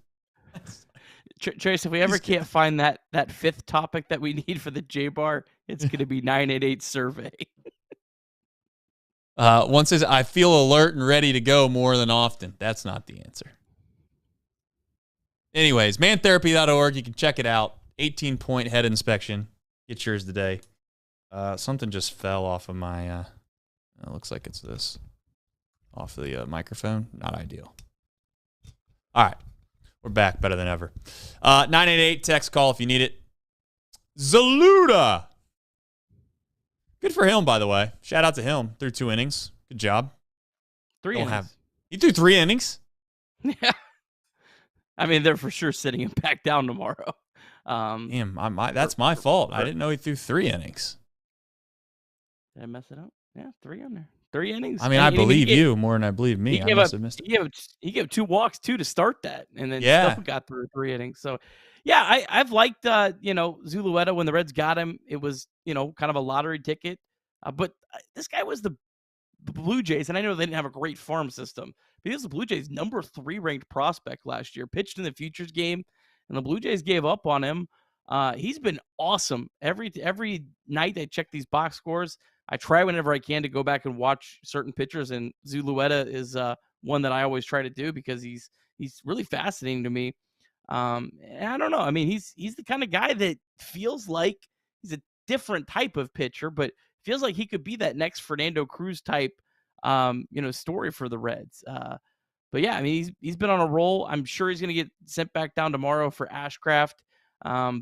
S2: Trace, if we ever can't find that 5th topic that we need for the J-Bar, it's going to be 988 survey.
S1: One says, I feel alert and ready to go more than often. That's not the answer. Anyways, mantherapy.org. You can check it out. 18-point head inspection. Get yours today. Something just fell off of my, it looks like it's this. Off the microphone. Not ideal. All right. We're back better than ever. 988, text call if you need it. Zaluda. Good for him, by the way. Shout out to him. Threw 2 innings. Good job.
S2: 3 innings.
S1: He threw 3 innings?
S2: Yeah. I mean, they're for sure sitting him back down tomorrow.
S1: Damn, that's my fault. I didn't know he threw 3 innings.
S2: Did I mess it up? Yeah, 3 on there. 3 innings.
S1: I mean, I believe you more than I believe me. I must have missed it.
S2: He gave 2 walks, too, to start that, and then still got through 3 innings. So, yeah, I've liked, Zulueta when the Reds got him. It was, kind of a lottery ticket. But this guy was the Blue Jays, and I know they didn't have a great farm system, but he was the Blue Jays' number 3 ranked prospect last year. Pitched in the Futures game, and the Blue Jays gave up on him. He's been awesome. Every night I check these box scores. I try whenever I can to go back and watch certain pitchers, and Zulueta is one that I always try to do because he's really fascinating to me. And I don't know. I mean, he's the kind of guy that feels like he's a different type of pitcher, but feels like he could be that next Fernando Cruz type, story for the Reds. But yeah, I mean, he's been on a roll. I'm sure he's going to get sent back down tomorrow for Ashcraft.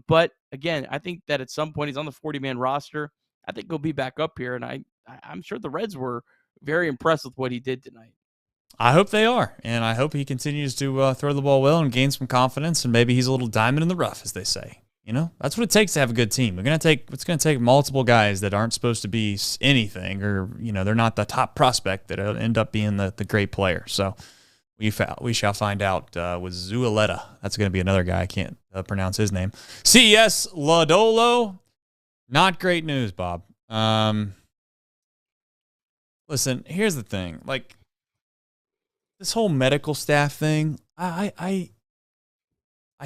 S2: But again, I think that at some point he's on the 40-man roster. I think he'll be back up here, and I'm sure the Reds were very impressed with what he did tonight.
S1: I hope they are, and I hope he continues to throw the ball well and gain some confidence, and maybe he's a little diamond in the rough, as they say. That's what it takes to have a good team. It's going to take multiple guys that aren't supposed to be anything, or they're not the top prospect that end up being the great player. So we shall find out with Zualeta. That's going to be another guy. I can't pronounce his name. CES Ladolo. Not great news, Bob. Listen, here's the thing. Like, this whole medical staff thing, I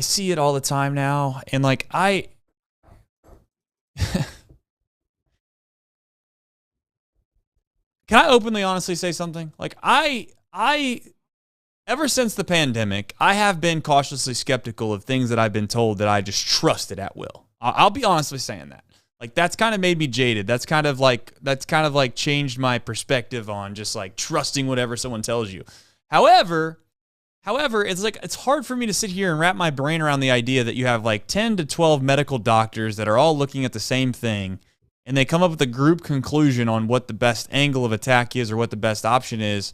S1: see it all the time now, and like can I openly, honestly say something? Like I ever since the pandemic, I have been cautiously skeptical of things that I've been told that I just trusted at will. I'll be honestly saying that. Like, that's kind of made me jaded. That's kind of like changed my perspective on just like trusting whatever someone tells you. However, it's hard for me to sit here and wrap my brain around the idea that you have like 10 to 12 medical doctors that are all looking at the same thing, and they come up with a group conclusion on what the best angle of attack is or what the best option is.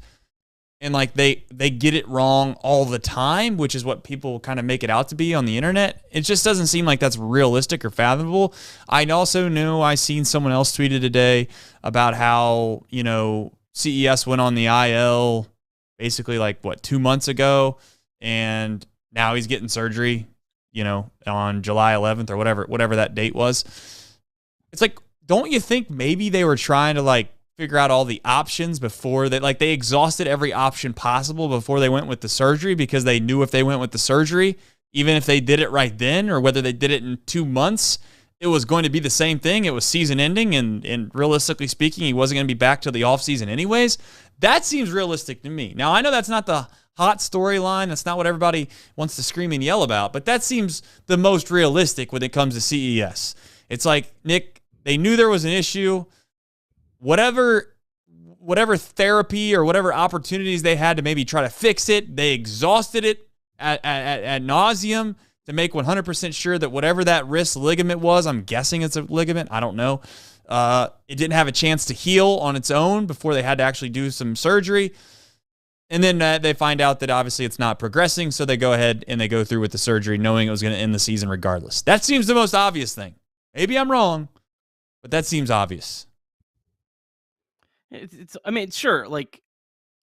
S1: And like they get it wrong all the time, which is what people kind of make it out to be on the internet. It just doesn't seem like that's realistic or fathomable. I also knew I seen someone else tweeted today about how, CES went on the IL basically 2 months ago, and now he's getting surgery, on July 11th or whatever that date was. It's like, don't you think maybe they were trying to figure out all the options before they exhausted every option possible before they went with the surgery, because they knew if they went with the surgery, even if they did it right then or whether they did it in 2 months, it was going to be the same thing. It was season ending, and realistically speaking, he wasn't going to be back till the offseason anyways. That seems realistic to me. Now, I know that's not the hot storyline. That's not what everybody wants to scream and yell about, but that seems the most realistic when it comes to CES. It's like, Nick, they knew there was an issue. Whatever therapy or whatever opportunities they had to maybe try to fix it, they exhausted it ad nauseum to make 100% sure that whatever that wrist ligament was, I'm guessing it's a ligament, I don't know, it didn't have a chance to heal on its own before they had to actually do some surgery. And then they find out that obviously it's not progressing, so they go ahead and they go through with the surgery knowing it was going to end the season regardless. That seems the most obvious thing. Maybe I'm wrong, but that seems obvious.
S2: Sure.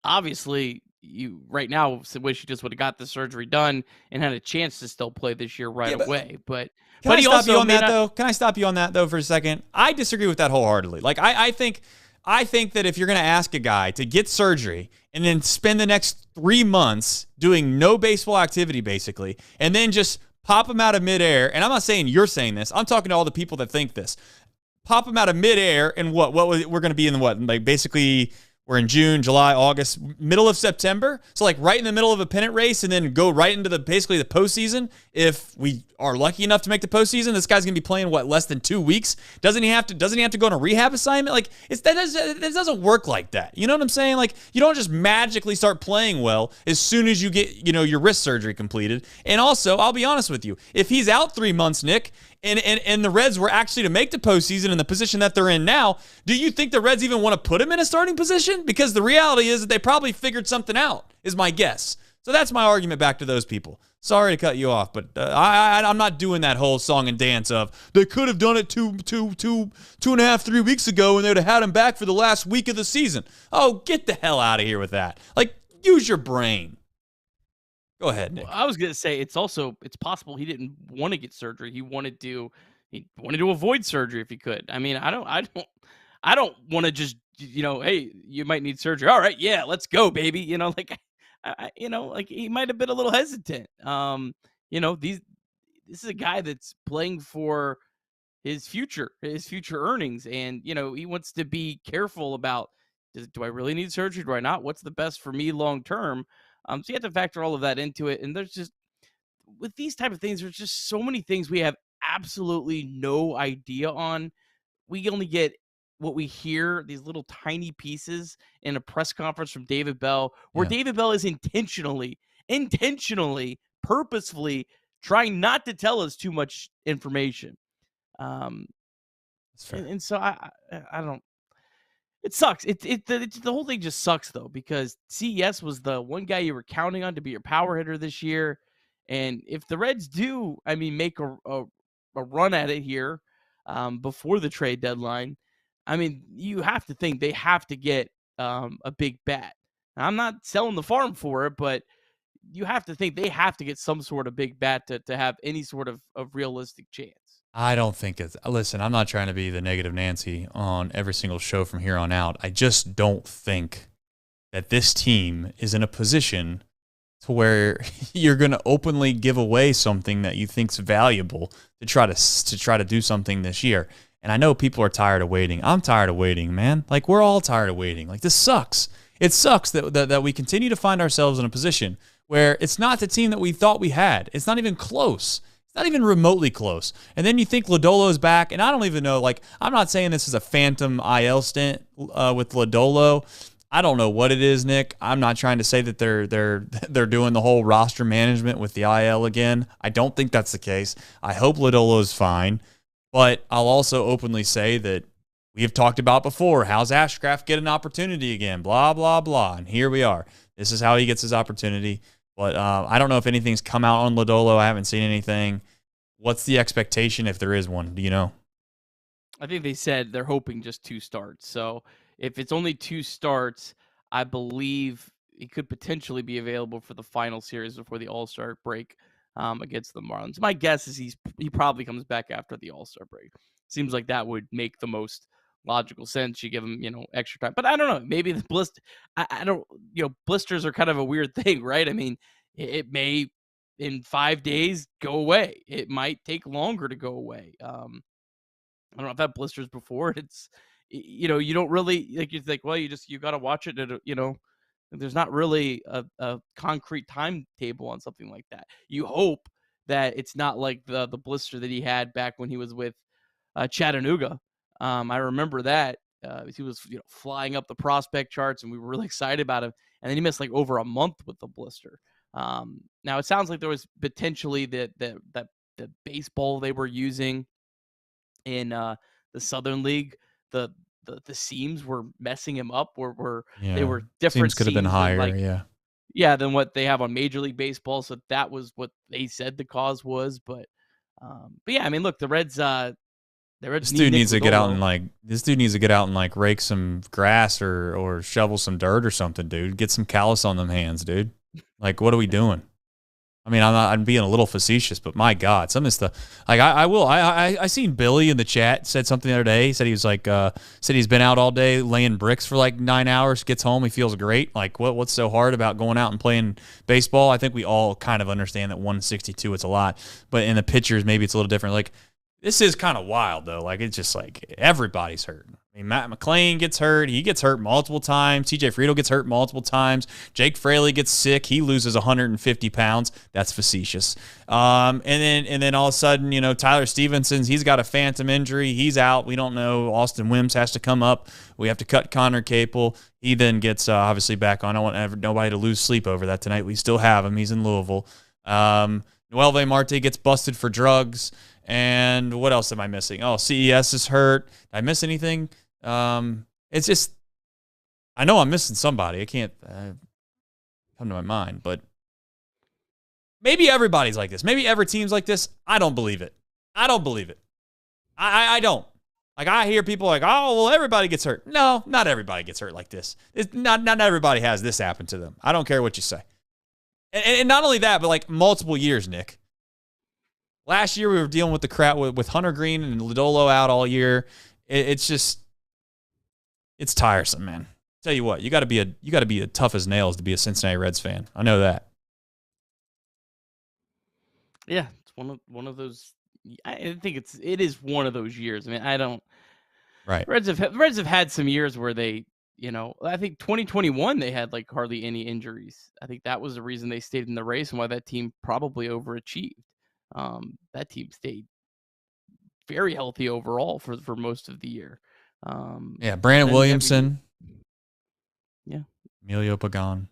S2: Obviously, you right now wish you just would have got the surgery done and had a chance to still play this year away. But
S1: can I stop you on that though? Can I stop you on that though for a second? I disagree with that wholeheartedly. I think that if you're going to ask a guy to get surgery and then spend the next 3 months doing no baseball activity basically, and then just pop him out of midair, and I'm not saying you're saying this, I'm talking to all the people that think this. Pop him out of midair, and we're going to be in basically We're in June, July, August, middle of September. So like right in the middle of a pennant race and then go right into basically the postseason. If we are lucky enough to make the postseason, this guy's going to be playing, less than 2 weeks? Doesn't he have to go on a rehab assignment? Like that doesn't work like that. You know what I'm saying? Like you don't just magically start playing well as soon as you get, your wrist surgery completed. And also, I'll be honest with you, if he's out 3 months, Nick, and the Reds were actually to make the postseason in the position that they're in now, do you think the Reds even want to put him in a starting position? Because the reality is that they probably figured something out, is my guess. So that's my argument back to those people. Sorry to cut you off, but I'm not doing that whole song and dance of they could have done it 2.5, 3 weeks ago and they'd have had him back for the last week of the season. Oh, get the hell out of here with that. Like, use your brain. Go ahead, Nick.
S2: Well, I was gonna say it's possible he didn't want to get surgery. He wanted to avoid surgery if he could. I mean, I don't want to just hey, you might need surgery. All right, yeah, let's go, baby. Like he might have been a little hesitant. This is a guy that's playing for his future earnings, and he wants to be careful about do I really need surgery? Do I not? What's the best for me long term? So you have to factor all of that into it. And there's just, with these type of things, there's just so many things we have absolutely no idea on. We only get what we hear, these little tiny pieces in a press conference from David Bell, where David Bell is intentionally, purposefully trying not to tell us too much information.
S1: That's fair.
S2: And so I don't. It sucks. The whole thing just sucks though, because CES was the one guy you were counting on to be your power hitter this year, and if the Reds do, make a run at it here before the trade deadline, you have to think they have to get a big bat. Now, I'm not selling the farm for it, but you have to think they have to get some sort of big bat to have any sort of realistic chance.
S1: I don't think it's... Listen, I'm not trying to be the negative Nancy on every single show from here on out. I just don't think that this team is in a position to where you're going to openly give away something that you think's valuable to try to do something this year. And I know people are tired of waiting. I'm tired of waiting, man. Like, we're all tired of waiting. Like, this sucks. It sucks that we continue to find ourselves in a position where it's not the team that we thought we had. It's not even close. Not even remotely close. And then you think Lodolo's back, and I don't even know, I'm not saying this is a phantom IL stint with Lodolo. I don't know what it is, Nick. I'm not trying to say that they're doing the whole roster management with the IL again. I don't think that's the case. I hope Lodolo's fine, but I'll also openly say that we have talked about before, how's Ashcraft get an opportunity again? Blah, blah, blah. And here we are. This is how he gets his opportunity. But I don't know if anything's come out on Lodolo. I haven't seen anything. What's the expectation if there is one? Do you know?
S2: I think they said they're hoping just 2 starts. So if it's only 2 starts, I believe he could potentially be available for the final series before the All-Star break against the Marlins. My guess is he probably comes back after the All-Star break. Seems like that would make the most logical sense. You give him, extra time. But I don't know. Maybe the blister. I don't. Blisters are kind of a weird thing, right? It may in 5 days go away. It might take longer to go away. I don't know. I've had blisters before. It's you don't really like. You think, well, you got to watch it. There's not really a concrete timetable on something like that. You hope that it's not like the blister that he had back when he was with Chattanooga. I remember that he was flying up the prospect charts, and we were really excited about him. And then he missed over a month with the blister. Now it sounds like there was potentially the baseball they were using in the Southern League. The seams were messing him up. They were different.
S1: Seams could have been higher.
S2: Than what they have on Major League Baseball. So that was what they said the cause was. But yeah, look, the Reds.
S1: This dude needs to get out and rake some grass or shovel some dirt or something, dude. Get some callus on them hands, dude. What are we doing? I'm being a little facetious, but my God, some of this stuff. I seen Billy in the chat said something the other day. He said he was said he's been out all day laying bricks for 9 hours. Gets home, he feels great. What's so hard about going out and playing baseball? I think we all kind of understand that 162 it's a lot, but in the pitchers maybe it's a little different. This is kind of wild though. It's just everybody's hurting. I mean, Matt McClain gets hurt. He gets hurt multiple times. TJ Friedel gets hurt multiple times. Jake Fraley gets sick. He loses 150 pounds. That's facetious. And then all of a sudden, Tyler Stevenson's, he's got a phantom injury. He's out. We don't know. Austin Wims has to come up. We have to cut Connor Capel. He then gets obviously back on. I don't want nobody to lose sleep over that tonight. We still have him. He's in Louisville. Noelvi Marte gets busted for drugs. And what else am I missing? Oh, CES is hurt. Did I miss anything? It's just, I know I'm missing somebody. I can't come to my mind, but maybe everybody's like this. Maybe every team's like this. I don't believe it. I don't. Like, I hear people like, oh, well, everybody gets hurt. No, not everybody gets hurt like this. It's not everybody has this happen to them. I don't care what you say. And not only that, but like multiple years, Nick. Last year, we were dealing with the crap with Hunter Greene and Lodolo out all year. It's tiresome, man. Tell you what, you got to be tough as nails to be a Cincinnati Reds fan. I know that.
S2: Yeah, it's one of those. I think it is one of those years. I mean, I don't.
S1: Right.
S2: Reds have had some years where they, I think 2021 they had like hardly any injuries. I think that was the reason they stayed in the race and why that team probably overachieved. That team stayed very healthy overall for most of the year.
S1: Brandon Williamson.
S2: Yeah.
S1: Emilio Pagan.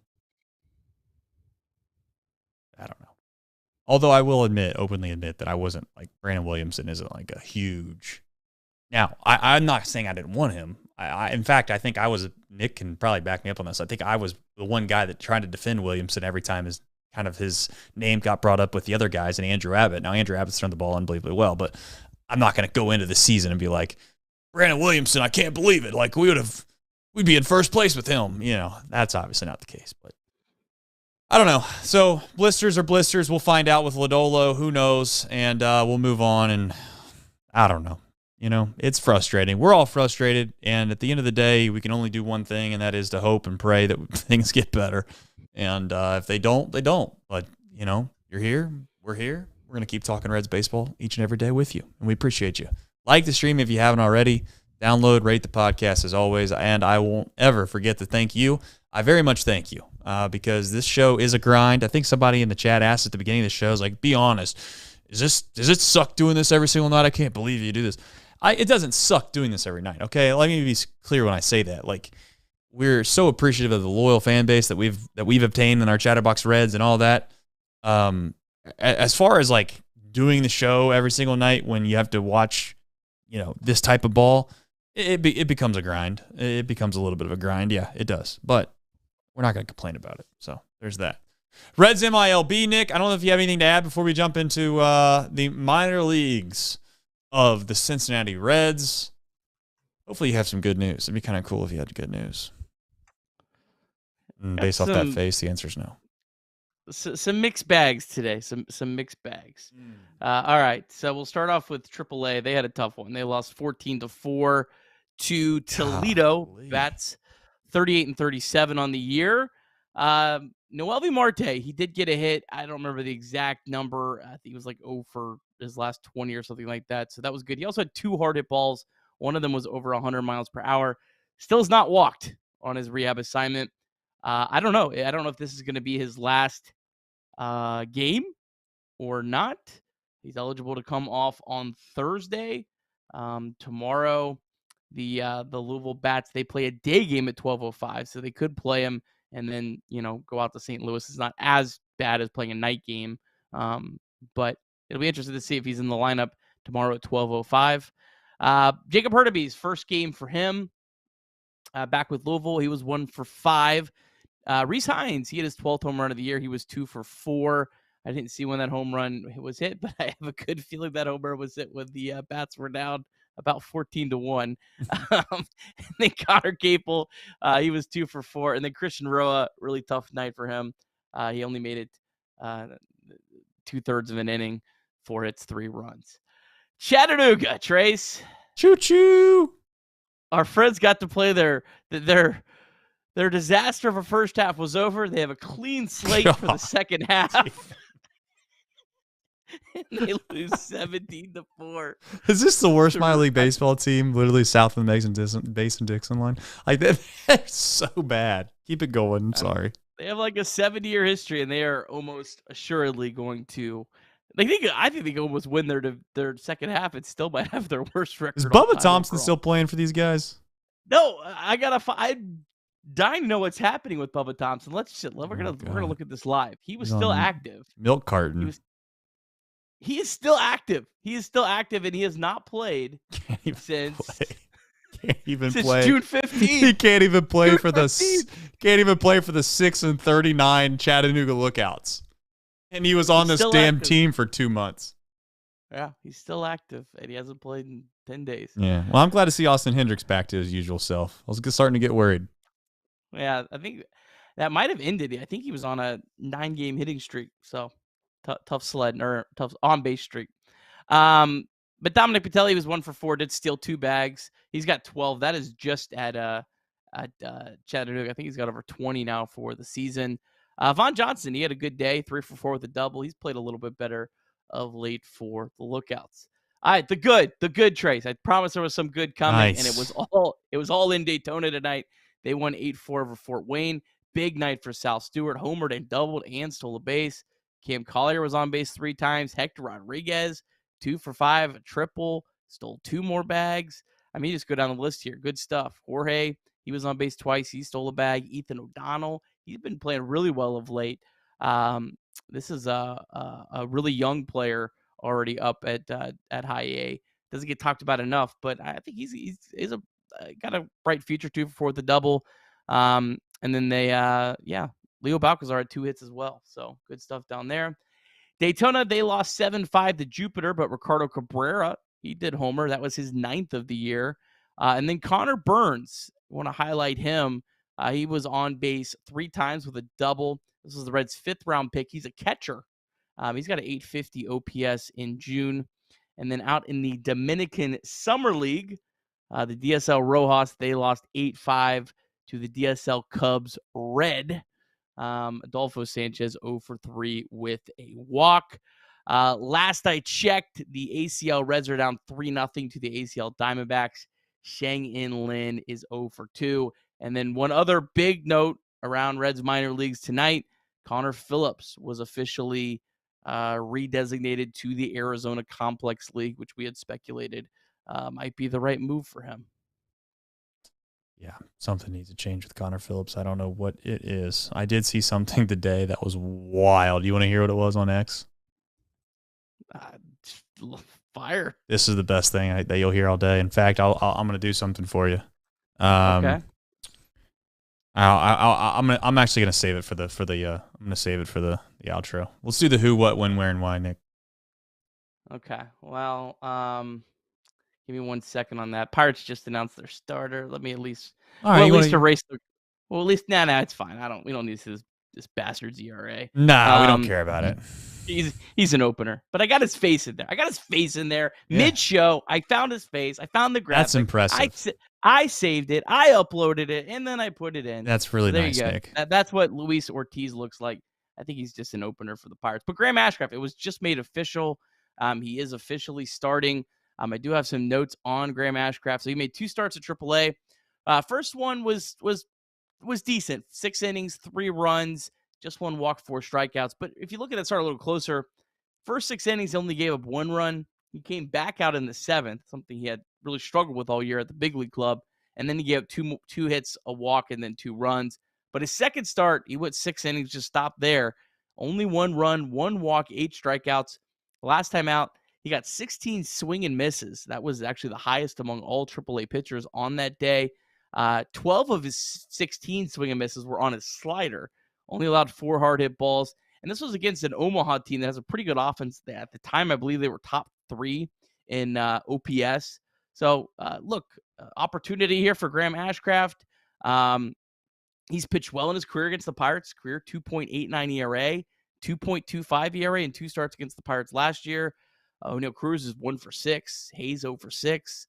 S1: I don't know. Although I will openly admit that I wasn't like Brandon Williamson isn't like a huge. Now, I'm not saying I didn't want him. In fact, I think I was. Nick can probably back me up on this. I think I was the one guy that tried to defend Williamson every time his name got brought up with the other guys and Andrew Abbott. Now, Andrew Abbott's thrown the ball unbelievably well, but I'm not going to go into the season and be like, Brandon Williamson, I can't believe it. Like, we'd be in first place with him. That's obviously not the case, but I don't know. So blisters are blisters. We'll find out with Lodolo. Who knows? And we'll move on. And I don't know. It's frustrating. We're all frustrated. And at the end of the day, we can only do one thing, and that is to hope and pray that things get better. And if they don't, they don't. But, you're here. We're here. We're going to keep talking Reds baseball each and every day with you. And we appreciate you. Like the stream if you haven't already. Download, rate the podcast as always. And I won't ever forget to thank you. I very much thank you because this show is a grind. I think somebody in the chat asked at the beginning of the show, is like, be honest. Does it suck doing this every single night? I can't believe you do this. It doesn't suck doing this every night, okay? Let me be clear when I say that. Like, we're so appreciative of the loyal fan base that we've obtained in our Chatterbox Reds and all that. As far as like doing the show every single night when you have to watch, this type of ball, it becomes a grind. It becomes a little bit of a grind. Yeah, it does. But we're not going to complain about it. So there's that. Reds MILB, Nick. I don't know if you have anything to add before we jump into the minor leagues of the Cincinnati Reds. Hopefully you have some good news. It'd be kind of cool if you had good news. And based off that face, the answer is no.
S2: Some mixed bags today. Some mixed bags. All right, so we'll start off with AAA. They had a tough one. They lost 14-4 to Toledo.
S1: Golly. Bats
S2: 38-37 on the year. Noelvi Marte, he did get a hit. I don't remember the exact number. I think he was like 0 for his last 20 or something like that. So that was good. He also had 2 hard hit balls. One of them was over 100 miles per hour. Still has not walked on his rehab assignment. I don't know. I don't know if this is going to be his last game or not. He's eligible to come off on Thursday. Tomorrow, the Louisville Bats, they play a day game at 12:05, so they could play him and then, go out to St. Louis. It's not as bad as playing a night game, but it'll be interesting to see if he's in the lineup tomorrow at 12:05. Jacob Hurtaby's first game for him back with Louisville. He was 1 for 5. Rhys Hines, he had his 12th home run of the year. He was 2 for 4. I didn't see when that home run was hit, but I have a good feeling that home run was hit when the Bats were down about 14-1. And then Connor Capel, he was 2 for 4. And then Christian Roa, really tough night for him. He only made it 2/3 of an inning, 4 hits, 3 runs. Chattanooga, Trace.
S1: Choo-choo.
S2: Our friends got to play their disaster of a first half was over. They have a clean slate for the second half. and they lose 17-4.
S1: Is this the worst
S2: To
S1: minor league
S2: Red-
S1: baseball team? Literally south of the Mason-Dixon line. Like they're so bad. Keep it going. I'm sorry.
S2: They have like a 70-year history, and they are almost assuredly going to. I think they can almost win their second half. It still might have their worst record.
S1: Is
S2: all
S1: Bubba
S2: time
S1: Thompson
S2: overall.
S1: still playing for these guys?
S2: No, I'm dying to know what's happening with Bubba Thompson. We're gonna look at this live. He was
S1: He's
S2: still
S1: on
S2: active.
S1: Milk carton.
S2: He is still active. He is still active, and he has not played
S1: Can't even
S2: since
S1: play. Can't even
S2: since
S1: play.
S2: June
S1: He
S2: 15th.
S1: can't even play
S2: June
S1: for the
S2: 15th.
S1: can't even play for the 6-39 Chattanooga Lookouts. And he was on
S2: He's
S1: this
S2: still
S1: damn
S2: active.
S1: team for 2 months.
S2: Yeah, he's still active, and he hasn't played in 10 days.
S1: Yeah. Well, I'm glad to see Austin Hendricks back to his usual self. I was starting to get worried.
S2: Yeah, I think that might have ended. I think he was on a 9-game hitting streak, so tough sled or tough on base streak. But Dominic Patelli was 1 for 4, did steal 2 bags. He's got 12. That is just at Chattanooga. I think he's got over 20 now for the season. Vaughn Johnson, he had a good day, 3 for 4 with a double. He's played a little bit better of late for the Lookouts. All right, the good Trace. I promised there was some good coming, and it was all in Daytona tonight. They won 8-4 over Fort Wayne. Big night for Sal Stewart. Homered and doubled and stole a base. Cam Collier was on base 3 times. Hector Rodriguez, 2 for 5, a triple, stole 2 more bags. I mean, you just go down the list here. Good stuff. Jorge, he was on base twice. He stole a bag. Ethan O'Donnell, he's been playing really well of late. This is a really young player already up at high A. Doesn't get talked about enough, but I think he's got a bright future, 2 for 4 with the double. And then Leo Balcazar had 2 hits as well. So good stuff down there. Daytona, they lost 7-5 to Jupiter, but Ricardo Cabrera, he did homer. That was his 9th of the year. And then Connor Burns, I want to highlight him. He was on base 3 times with a double. This was the Reds' 5th round pick. He's a catcher. He's got an 850 OPS in June. And then out in the Dominican Summer League, the DSL Rojas, they lost 8-5 to the DSL Cubs Red. Adolfo Sanchez 0 for 3 with a walk. Last I checked, the ACL Reds are down 3-0 to the ACL Diamondbacks. Shang-In Lin is 0 for 2. And then one other big note around Reds minor leagues tonight, Connor Phillips was officially redesignated to the Arizona Complex League, which we had speculated might be the right move for him.
S1: Yeah, something needs to change with Connor Phillips. I don't know what it is. I did see something today that was wild. You want to hear what it was on X?
S2: Fire.
S1: This is the best thing that you'll hear all day. In fact, I'm going to do something for you.
S2: Okay.
S1: I'm actually going to save it for the I'm going to save it for the outro. Let's do the who, what, when, where, and why, Nick.
S2: Okay. Well, give me 1 second on that. Pirates just announced their starter. Let me at least, erase the. Well, at least, it's fine. We don't need this bastard's ERA.
S1: Nah, we don't care about it.
S2: He's an opener, but I got his face in there.
S1: Yeah.
S2: Mid-show. I found his face. I found the graphic.
S1: That's impressive.
S2: I saved it. I uploaded it, and then I put it in.
S1: That's really
S2: there
S1: nice,
S2: you go.
S1: Nick.
S2: That's what Luis Ortiz looks like. I think he's just an opener for the Pirates. But Graham Ashcraft, it was just made official. He is officially starting. I do have some notes on Graham Ashcraft. So he made 2 starts at AAA. First one was decent. 6 innings, 3 runs, just 1 walk, 4 strikeouts. But if you look at that start a little closer, first 6 innings, he only gave up 1 run. He came back out in the 7th, something he had really struggled with all year at the big league club. And then he gave up 2 hits, a walk, and then 2 runs. But his second start, he went 6 innings, just stopped there. Only 1 run, 1 walk, 8 strikeouts. Last time out, he got 16 swing and misses. That was actually the highest among all AAA pitchers on that day. 12 of his 16 swing and misses were on his slider. Only allowed 4 hard hit balls. And this was against an Omaha team that has a pretty good offense. At the time, I believe they were top 3 in OPS. So, opportunity here for Graham Ashcraft. He's pitched well in his career against the Pirates. Career 2.89 ERA, 2.25 ERA, and 2 starts against the Pirates last year. O'Neill Cruz is 1 for 6. Hayes 0 for 6.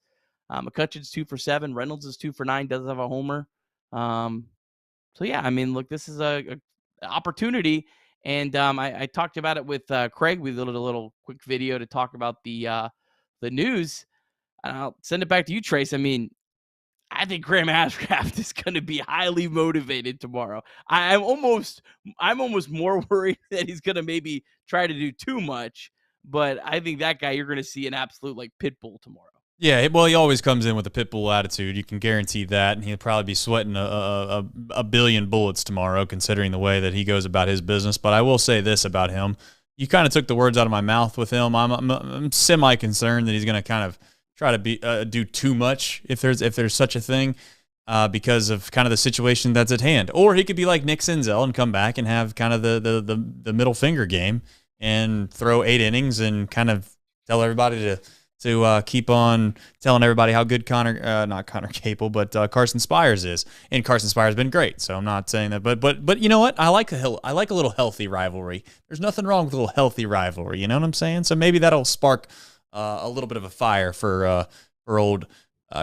S2: McCutcheon's 2 for 7. Reynolds is 2 for 9. Does have a homer. So yeah, I mean, look, this is a opportunity. And I talked about it with Craig. We did a little quick video to talk about the news. And I'll send it back to you, Trace. I mean, I think Graham Ashcraft is going to be highly motivated tomorrow. I'm almost more worried that he's going to maybe try to do too much. But I think that guy, you're going to see an absolute like pit bull tomorrow.
S1: Yeah, well, he always comes in with a pit bull attitude. You can guarantee that, and he'll probably be sweating a billion bullets tomorrow, considering the way that he goes about his business. But I will say this about him: you kind of took the words out of my mouth with him. I'm semi-concerned that he's going to kind of try to do too much if there's such a thing, because of kind of the situation that's at hand. Or he could be like Nick Senzel and come back and have kind of the middle finger game and throw 8 innings and kind of tell everybody to keep on telling everybody how good not Connor Capel, but Carson Spires is. And Carson Spires has been great, so I'm not saying that. But you know what? I like a little healthy rivalry. There's nothing wrong with a little healthy rivalry. You know what I'm saying? So maybe that'll spark a little bit of a fire for old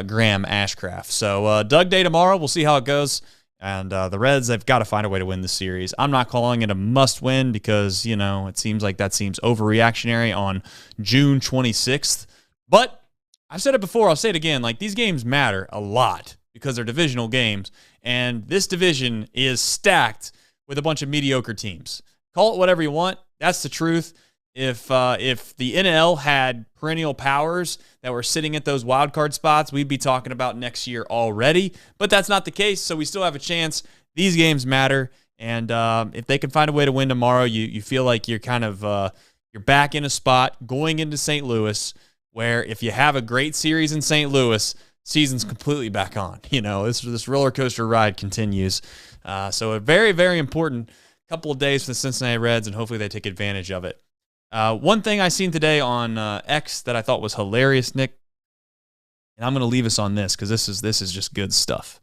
S1: Graham Ashcraft. So Doug Day tomorrow. We'll see how it goes. And the Reds, they've got to find a way to win the series. I'm not calling it a must-win because, it seems like that seems overreactionary on June 26th. But I've said it before, I'll say it again, like these games matter a lot because they're divisional games, and this division is stacked with a bunch of mediocre teams. Call it whatever you want. That's the truth. If the NL had perennial powers that were sitting at those wild card spots, we'd be talking about next year already. But that's not the case, so we still have a chance. These games matter, and if they can find a way to win tomorrow, you feel like you're kind of you're back in a spot going into St. Louis, where if you have a great series in St. Louis, season's completely back on. This roller coaster ride continues. So a very, very important couple of days for the Cincinnati Reds, and hopefully they take advantage of it. One thing I seen today on X that I thought was hilarious, Nick, and I'm going to leave us on this because this is just good stuff.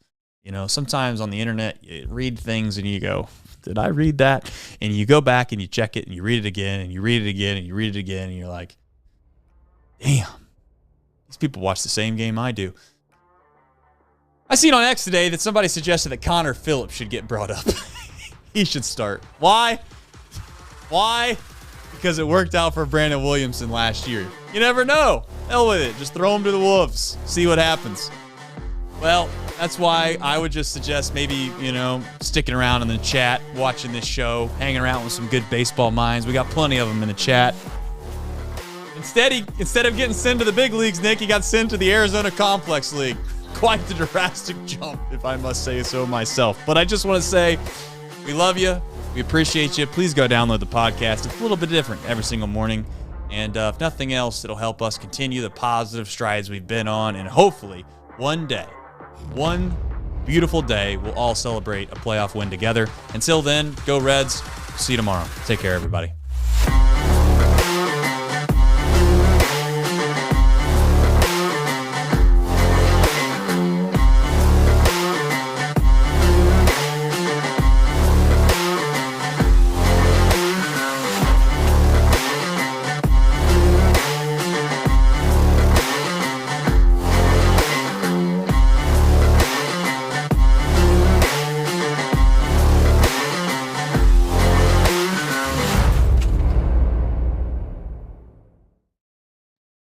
S1: Sometimes on the internet you read things and you go, did I read that? And you go back and you check it and you read it again and you read it again and you read it again and you're like, damn, these people watch the same game I do. I seen on X today that somebody suggested that Connor Phillips should get brought up. He should start. Why? Because it worked out for Brandon Williamson last year. You never know. Hell with it. Just throw him to the wolves. See what happens. Well, that's why I would just suggest maybe, sticking around in the chat, watching this show, hanging around with some good baseball minds. We got plenty of them in the chat. Instead of getting sent to the big leagues, Nick, he got sent to the Arizona Complex League. Quite the drastic jump, if I must say so myself. But I just want to say, we love you. We appreciate you. Please go download the podcast. It's a little bit different every single morning. And if nothing else, it'll help us continue the positive strides we've been on. And hopefully, one day, one beautiful day, we'll all celebrate a playoff win together. Until then, go Reds. See you tomorrow. Take care, everybody.